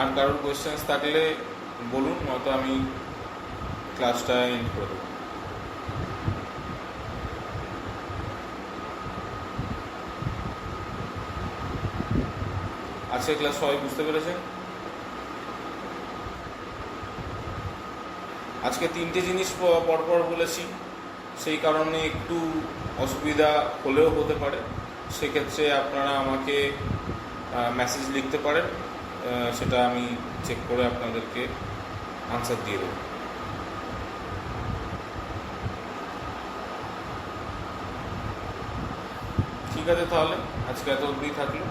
আর কারোর কোয়েশ্চেন্স থাকলে বলুন, নয়তো আমি ক্লাসটা এন্ড করে দেবো। আজকে ক্লাস সবাই বুঝতে পেরেছেন? আজকে তিনটে জিনিস পরপর বলেছি, সেই কারণে একটু অসুবিধা হলেও হতে পারে। সেক্ষেত্রে আপনারা আমাকে মেসেজ লিখতে পারেন, সেটা আমি চেক করে আপনাদেরকে আনসার দিয়ে দেবো। ঠিক আছে, তাহলে আজকে এত অবধি থাকলো।